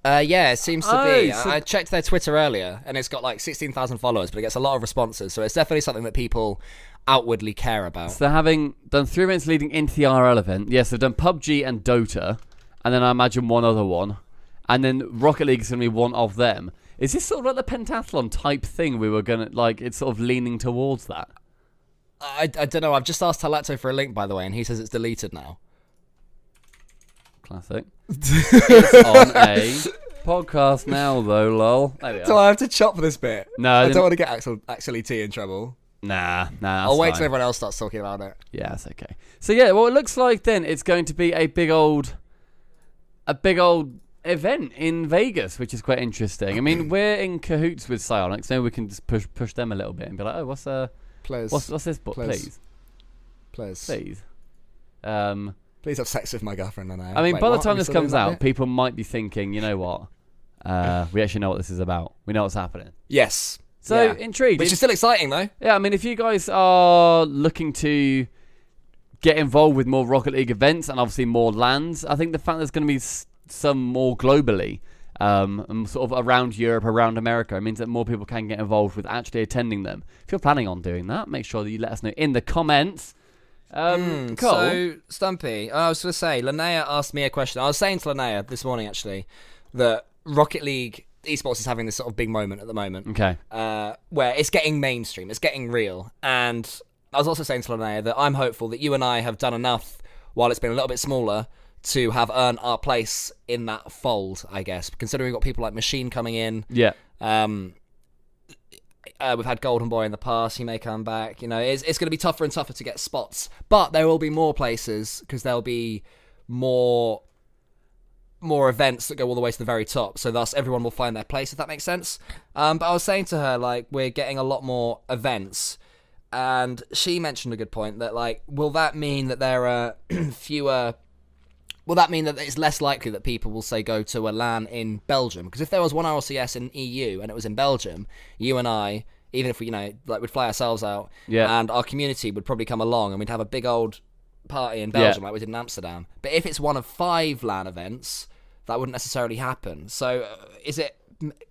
Yeah, it seems to be. So I checked their Twitter earlier, and it's got like 16,000 followers, but it gets a lot of responses, so it's definitely something that people outwardly care about. So having done 3 events leading into the RL event, yes, they've done PUBG and Dota, and then I imagine one other one, and then Rocket League is going to be one of them. Is this sort of like the pentathlon type thing we were going to, like, it's sort of leaning towards that? I don't know, I've just asked Talato for a link, by the way, and he says it's deleted now. Classic. It's on a podcast now, though, lol. There we are. Do I have to chop this bit? No, I don't want to get actually T in trouble. Nah. I'll wait till everyone else starts talking about it. Yeah, that's okay. So yeah, well, it looks like then it's going to be a big old event in Vegas, which is quite interesting. I mean, we're in cahoots with Psyonix, so we can just push them a little bit and be like, oh, what's this book, please. Please have sex with my girlfriend and I mean, by the time this comes out, people might be thinking, you know what? We actually know what this is about. We know what's happening. Yes. So, intrigued. Which is still exciting, though. Yeah, I mean, if you guys are looking to get involved with more Rocket League events and obviously more LANs, I think the fact there's going to be some more globally, and sort of around Europe, around America, it means that more people can get involved with actually attending them. If you're planning on doing that, make sure that you let us know in the comments. Cool. So, Stumpy, I was going to say, Linnea asked me a question. I was saying to Linnea this morning, actually, that Rocket League esports is having this sort of big moment at the moment. Okay. Where it's getting mainstream, it's getting real. And I was also saying to Linnea that I'm hopeful that you and I have done enough, while it's been a little bit smaller, to have earned our place in that fold, I guess. Considering we've got people like Machine coming in. Yeah. We've had Golden Boy in the past. He may come back. You know, it's going to be tougher and tougher to get spots. But there will be more places, because there'll be more events that go all the way to the very top. So thus, everyone will find their place, if that makes sense. But I was saying to her, like, we're getting a lot more events. And she mentioned a good point that, like, will that mean that there are fewer... Will that mean that it's less likely that people will, say, go to a LAN in Belgium? Because if there was one RLCS in EU and it was in Belgium, you and I, even if we, we'd fly ourselves out, and our community would probably come along and we'd have a big old party in Belgium like we did in Amsterdam. But if it's one of 5 LAN events, that wouldn't necessarily happen. So is it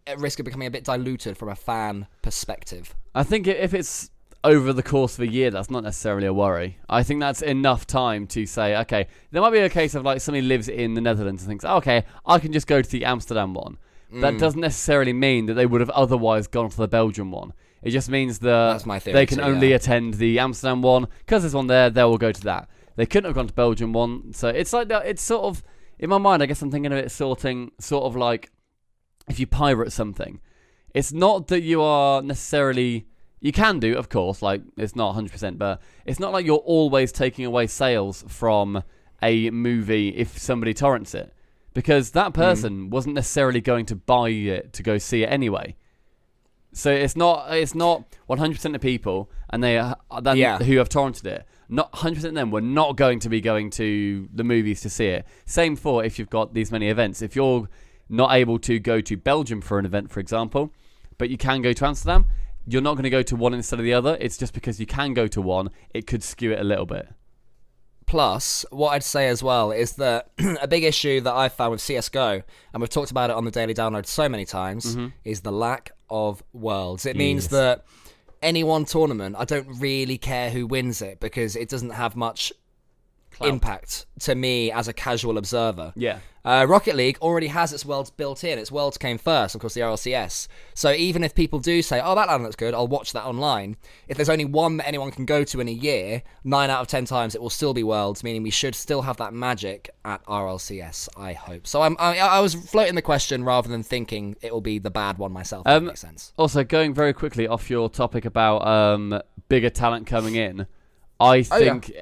at risk of becoming a bit diluted from a fan perspective? I think if it's over the course of a year, that's not necessarily a worry. I think that's enough time to say, okay, there might be a case of like somebody lives in the Netherlands and thinks, oh, okay, I can just go to the Amsterdam one. That doesn't necessarily mean that they would have otherwise gone to the Belgium one. It just means that they can only attend the Amsterdam one, because there's one there, they will go to that. They couldn't have gone to Belgium one. So it's like that. It's sort of, in my mind, I guess I'm thinking of it sort of like if you pirate something. It's not that you are necessarily You can do, of course, like, it's not 100%, but it's not like you're always taking away sales from a movie if somebody torrents it. Because that person wasn't necessarily going to buy it to go see it anyway. So it's not 100% of people and who have torrented it. Not 100% of them were not going to be going to the movies to see it. Same for if you've got these many events. If you're not able to go to Belgium for an event, for example, but you can go to Amsterdam, you're not going to go to one instead of the other. It's just because you can go to one, it could skew it a little bit. Plus, what I'd say as well is that a big issue that I've found with CSGO, and we've talked about it on the Daily Download so many times, is the lack of worlds. It means that any one tournament, I don't really care who wins it because it doesn't have much impact to me as a casual observer. Yeah. Rocket League already has its worlds built in. Its worlds came first, of course, the RLCS. So even if people do say, oh, that land looks good, I'll watch that online. If there's only one that anyone can go to in a year, 9 out of 10 times it will still be worlds, meaning we should still have that magic at RLCS, I hope. So I was floating the question rather than thinking it will be the bad one myself, if that makes sense. Also, going very quickly off your topic about bigger talent coming in, I think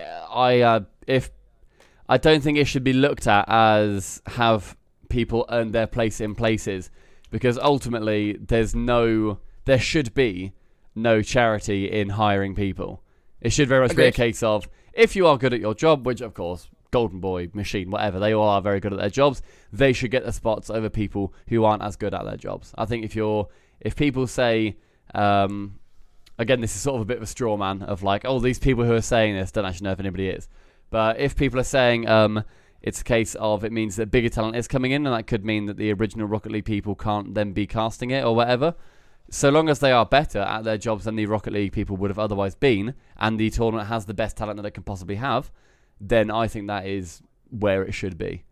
I don't think it should be looked at as have people earn their place in places, because ultimately there should be no charity in hiring people. It should very much be a case of, if you are good at your job, which of course, Golden Boy, Machine, whatever, they all are very good at their jobs, they should get the spots over people who aren't as good at their jobs. I think if people say, again, this is sort of a bit of a straw man of like, oh, these people who are saying this don't actually know if anybody is. But if people are saying it's a case of, it means that bigger talent is coming in, and that could mean that the original Rocket League people can't then be casting it or whatever. So long as they are better at their jobs than the Rocket League people would have otherwise been, and the tournament has the best talent that it can possibly have, then I think that is where it should be.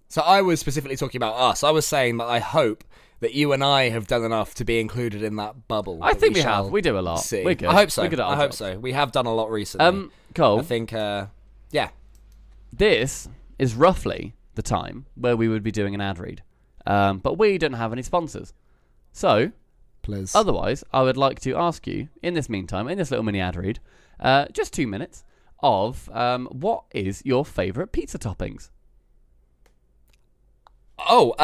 So I was specifically talking about us. I was saying that I hope that you and I have done enough to be included in that bubble. I think we have. We do a lot. See. We're good. I hope so. We're good at our I hope jobs. so. We have done a lot recently. Cole. I think, yeah. This is roughly the time where we would be doing an ad read. But we don't have any sponsors. So, please. Otherwise, I would like to ask you, in this meantime, in this little mini ad read, just 2 minutes of what is your favourite pizza toppings? Oh,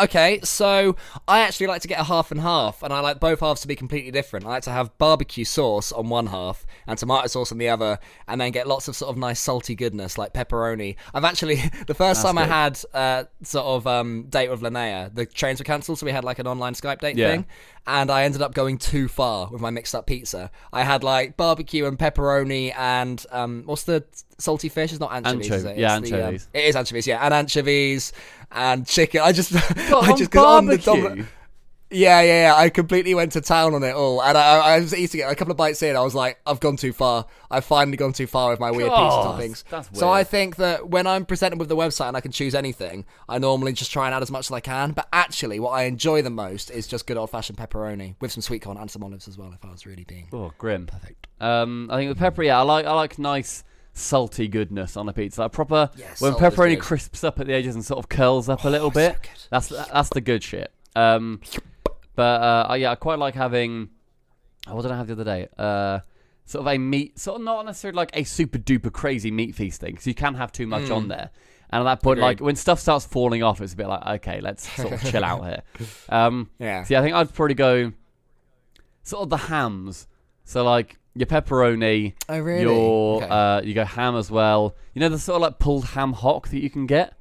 okay, so I actually like to get a half and half, and I like both halves to be completely different. I like to have barbecue sauce on one half and tomato sauce on the other, and then get lots of sort of nice salty goodness like pepperoni. I've actually, the first time I had sort of date with Linnea, the trains were cancelled, so we had like an online Skype date thing, and I ended up going too far with my mixed up pizza. I had like barbecue and pepperoni and, what's the salty fish? It's not anchovies, is it? Yeah, anchovies. It is anchovies, yeah, and anchovies and chicken. I just barbecue. Yeah. I completely went to town on it all, and I was eating it. A couple of bites in, I was like, I've gone too far. I've finally gone too far with my weird pizza toppings. That's weird. So I think that when I'm presented with the website and I can choose anything, I normally just try and add as much as I can. But actually, what I enjoy the most is just good old fashioned pepperoni with some sweet corn and some olives as well. If I was really being grim. Perfect. I think the pepper. Yeah, I like nice salty goodness on a pizza. Like proper when salt pepperoni crisps up at the edges and sort of curls up a little bit. So That's the good shit. But I quite like having. What did I have the other day? Sort of a meat, sort of not necessarily like a super duper crazy meat feasting, because you can have too much on there. And at that point, like when stuff starts falling off, it's a bit like, okay, let's sort of chill out here. See, I think I'd probably go sort of the hams. So like your pepperoni, your you go ham as well. You know the sort of like pulled ham hock that you can get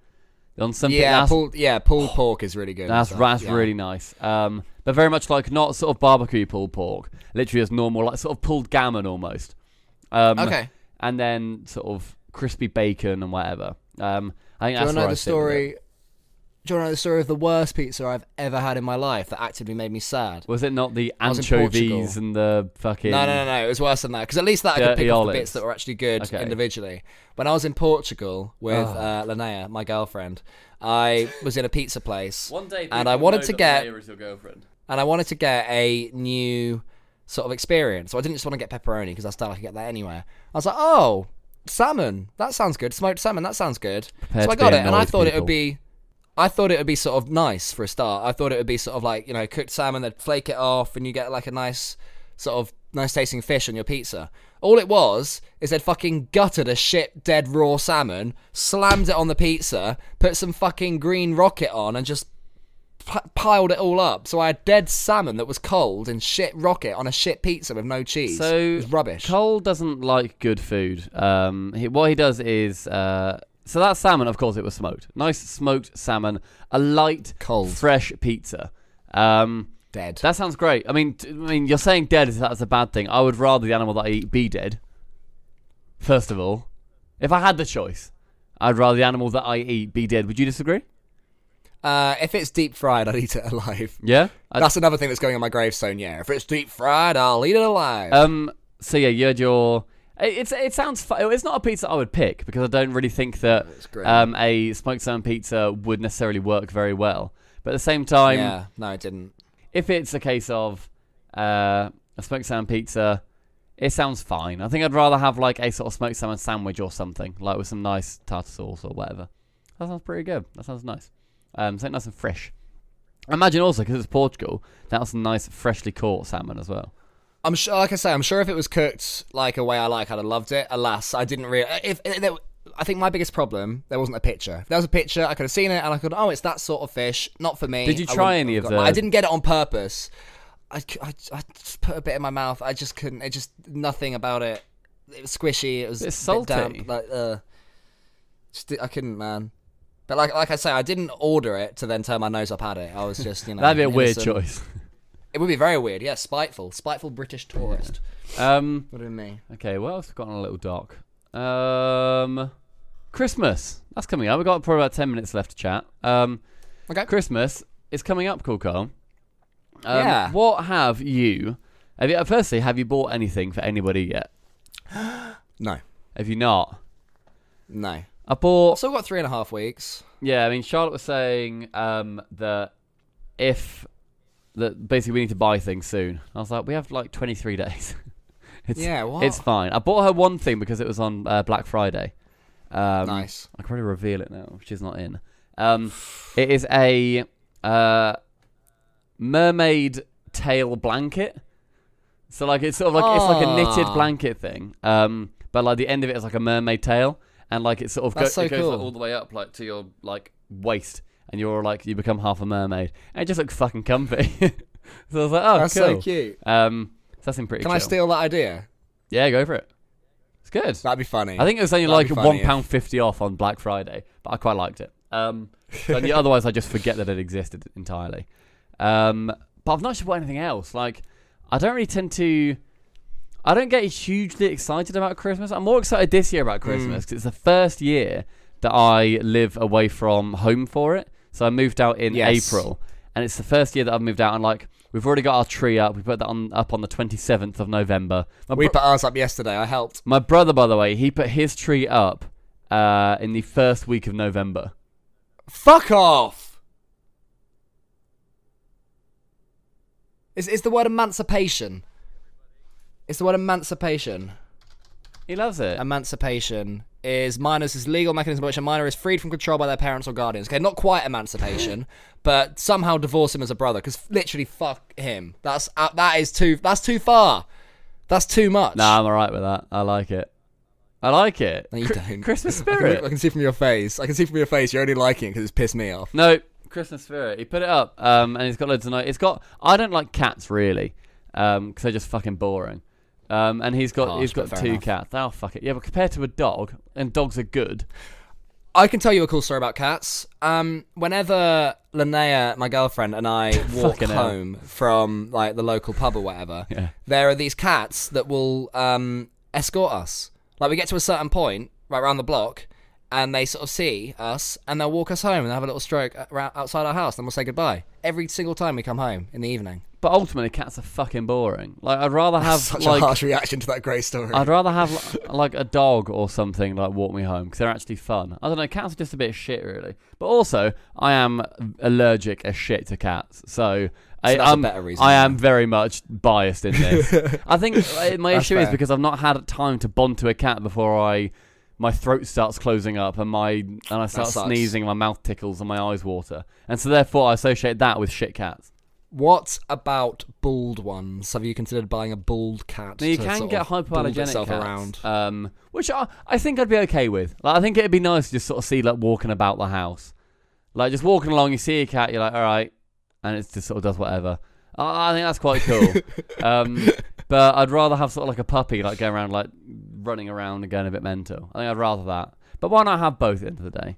on something. Pulled pork is really good. That's really nice. But very much like not sort of barbecue pulled pork, literally as normal, like sort of pulled gammon almost. And then sort of crispy bacon and whatever. I think that's where I sit with it. Do you want to know the story of the worst pizza I've ever had in my life that actively made me sad? Was it not the anchovies and the fucking... No. It was worse than that. Because at least that I could pick off the bits that were actually good individually. When I was in Portugal with Linnea, my girlfriend, I was in a pizza place. One day and I wanted to get... Linnea is your girlfriend. And I wanted to get a new sort of experience. So I didn't just want to get pepperoni because I still I could get that anywhere. I was like, oh, salmon. That sounds good. Smoked salmon. That sounds good. So I got it, and I thought it would be... sort of nice for a start. I thought it would be sort of like, cooked salmon, they'd flake it off and you get like a nice sort of nice tasting fish on your pizza. All it was is they'd fucking gutted a shit dead raw salmon, slammed it on the pizza, put some fucking green rocket on, and just piled it all up. So I had dead salmon that was cold and shit rocket on a shit pizza with no cheese. So it was rubbish. Cole doesn't like good food. What he does is so that salmon, of course, it was smoked. Nice smoked salmon, a light, cold, fresh pizza. Dead. That sounds great. I mean, you're saying dead is that's a bad thing. I would rather the animal that I eat be dead. First of all, if I had the choice, I'd rather the animal that I eat be dead. Would you disagree? If it's deep fried, I'd eat it alive. Yeah, that's another thing that's going on my gravestone. Yeah, if it's deep fried, I'll eat it alive. So yeah, you had your. It sounds. It's not a pizza I would pick because I don't really think that a smoked salmon pizza would necessarily work very well. But at the same time, yeah, no, it didn't. If it's a case of a smoked salmon pizza, it sounds fine. I think I'd rather have like a sort of smoked salmon sandwich or something, like with some nice tartar sauce or whatever. That sounds pretty good. That sounds nice. Something nice and fresh. I imagine also, because it's Portugal, that was some nice freshly caught salmon as well. I'm sure, like I say, I'm sure if it was cooked like a way I like, I'd have loved it. Alas, I didn't really. I think my biggest problem, there wasn't a picture. If there was a picture, I could have seen it and I could, oh, it's that sort of fish. Not for me. Did you try any of the... I didn't get it on purpose. I just put a bit in my mouth. I just couldn't. It just, nothing about it. It was squishy. It was it's salty. Damp. I couldn't, man. But like I say, I didn't order it to then turn my nose up at it. I was just, That'd be a weird choice. It would be very weird. Yeah, spiteful British tourist. Yeah. What do you mean? Okay, what else have we got on a little doc? Christmas. That's coming up. We've got probably about 10 minutes left to chat. Okay. Christmas is coming up, cool Carl. Yeah. What have you... Firstly, have you bought anything for anybody yet? No. Have you not? No. I bought... I've still got 3.5 weeks. Yeah, I mean, Charlotte was saying that basically we need to buy things soon. I was like, we have like 23 days. It's fine. I bought her one thing because it was on Black Friday. Nice. I can probably reveal it now. She's not in. It is a mermaid tail blanket. So like it's sort of like it's like a knitted blanket thing. But like the end of it is like a mermaid tail, and like it sort of goes like, all the way up like to your like waist, and you're like you become half a mermaid, and it just looks fucking comfy. So I was like, oh, that's cool. so cute. So that seemed pretty. Can chill. I steal that idea? Yeah, go for it. It's good. That'd be funny. I think it was only like £1.50 off on Black Friday, but I quite liked it. Otherwise, I just forget that it existed entirely. But I've not sure about anything else. Like, I don't get hugely excited about Christmas. I'm more excited this year about Christmas because it's the first year that I live away from home for it. So I moved out in April, and it's the first year that I've moved out, and like we've already got our tree up. We put that up on the 27th of November. We put ours up yesterday. I helped. My brother, by the way, he put his tree up in the first week of November. Fuck off! It's the word emancipation. It's the word emancipation. He loves it. Emancipation is minors' legal mechanism by which a minor is freed from control by their parents or guardians. Okay, not quite emancipation, but somehow divorce him as a brother, because literally fuck him. That's too far. That's too much. Nah, I'm alright with that. I like it. No, you don't. Christmas spirit. I can see from your face. You're only liking it because it's pissed me off. No, Christmas spirit. He put it up, and he's got loads of nice. I don't like cats really, because they're just fucking boring. And he's got two cats. Oh fuck it. Yeah, but compared to a dog, and dogs are good. I can tell you a cool story about cats. Whenever Linnea, my girlfriend, and I walk home from like the local pub or whatever, there are these cats that will escort us. Like we get to a certain point right around the block, and they sort of see us, and they'll walk us home and have a little stroke outside our house. Then we'll say goodbye every single time we come home in the evening. But ultimately, cats are fucking boring. Like I'd rather have such a harsh reaction to that great story. I'd rather have like a dog or something like walk me home because they're actually fun. I don't know. Cats are just a bit of shit, really. But also, I am allergic as shit to cats, so that's a better reason. I am very much biased in this. I think my issue is because I've not had time to bond to a cat before my throat starts closing up and I start sneezing and my mouth tickles and my eyes water. And so therefore I associate that with shit cats. What about bald ones? Have you considered buying a bald cat? Now, you can get hypoallergenic cats, around. Which I think I'd be okay with. Like, I think it'd be nice to just sort of see like walking about the house, like just walking along. You see a cat, you're like, all right, and it just sort of does whatever. I think that's quite cool. But I'd rather have sort of like a puppy, like going around, like running around and going a bit mental. I think I'd rather that. But why not have both at the end of the day?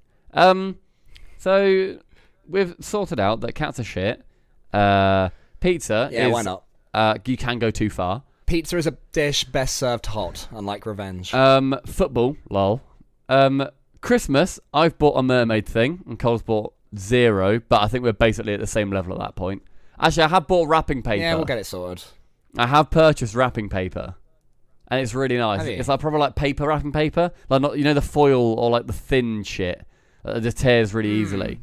So we've sorted out that cats are shit. Pizza is... why not? You can go too far. Pizza is a dish best served hot, unlike revenge. Football, lol. Christmas, I've bought a mermaid thing, and Cole's bought 0, but I think we're basically at the same level at that point. Actually, I have bought wrapping paper. Yeah, we'll get it sorted. I have purchased wrapping paper, and it's really nice. Have you? It's like probably like paper wrapping paper, like not the foil or like the thin shit that just tears really easily.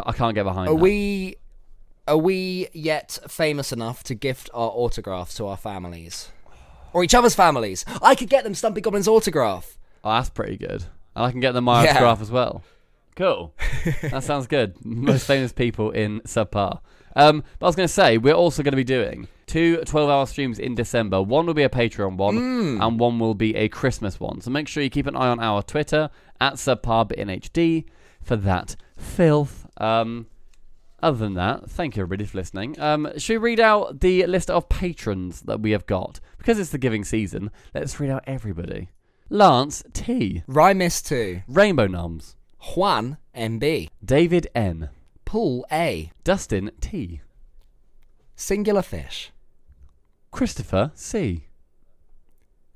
I can't get behind that. Are we yet famous enough to gift our autographs to our families? Or each other's families? I could get them Stumpy Goblin's autograph. Oh, that's pretty good. And I can get them my autograph as well. Cool. That sounds good. Most famous people in Subpar. But I was going to say, we're also going to be doing 2 12-hour streams in December. One will be a Patreon one, and one will be a Christmas one. So make sure you keep an eye on our Twitter, @SubparbitNHD, for that filth. Other than that, thank you everybody for listening. Should we read out the list of patrons that we have got? Because it's the giving season, let's read out everybody. Lance T. Rymis 2. Rainbow Noms. Juan MB. David N. Paul A. Dustin T. Singular Fish. Christopher C.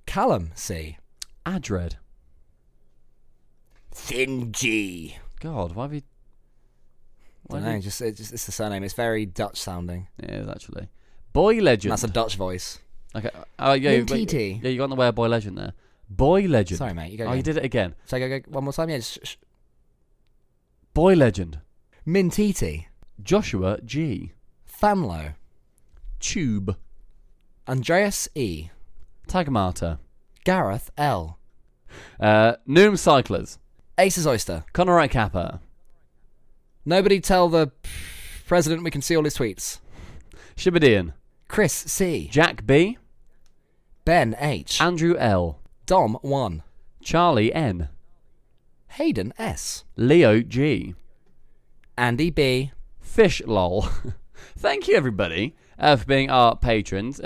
Callum C. Adred. Thin G. God, why have you... It's the surname. It's very Dutch sounding. It is, actually. Boy Legend. That's a Dutch voice. Okay. Yeah, you got in the way of Boy Legend there. Boy Legend. Sorry, mate. You go. You did it again. So I go one more time. Yeah. Boy Legend. Mintiti. Joshua G. Thamlo. Tube. Andreas E. Tagmata. Gareth L. Noom Cyclers. Aces Oyster. Conor Kappa. Nobody tell the president we can see all his tweets. Shibadian. Chris C. Jack B. Ben H. Andrew L. Dom 1. Charlie N. Hayden S. Leo G. Andy B. Fish lol. Thank you everybody for being our patrons.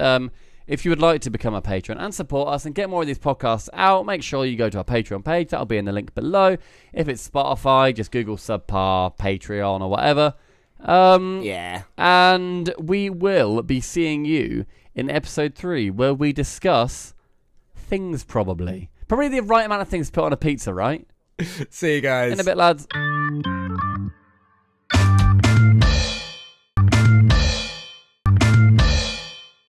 If you would like to become a patron and support us and get more of these podcasts out, make sure you go to our Patreon page. That'll be in the link below. If it's Spotify, just Google Subpar, Patreon, or whatever. Yeah. And we will be seeing you in episode 3, where we discuss things probably. Probably the right amount of things to put on a pizza, right? See you guys. In a bit, lads.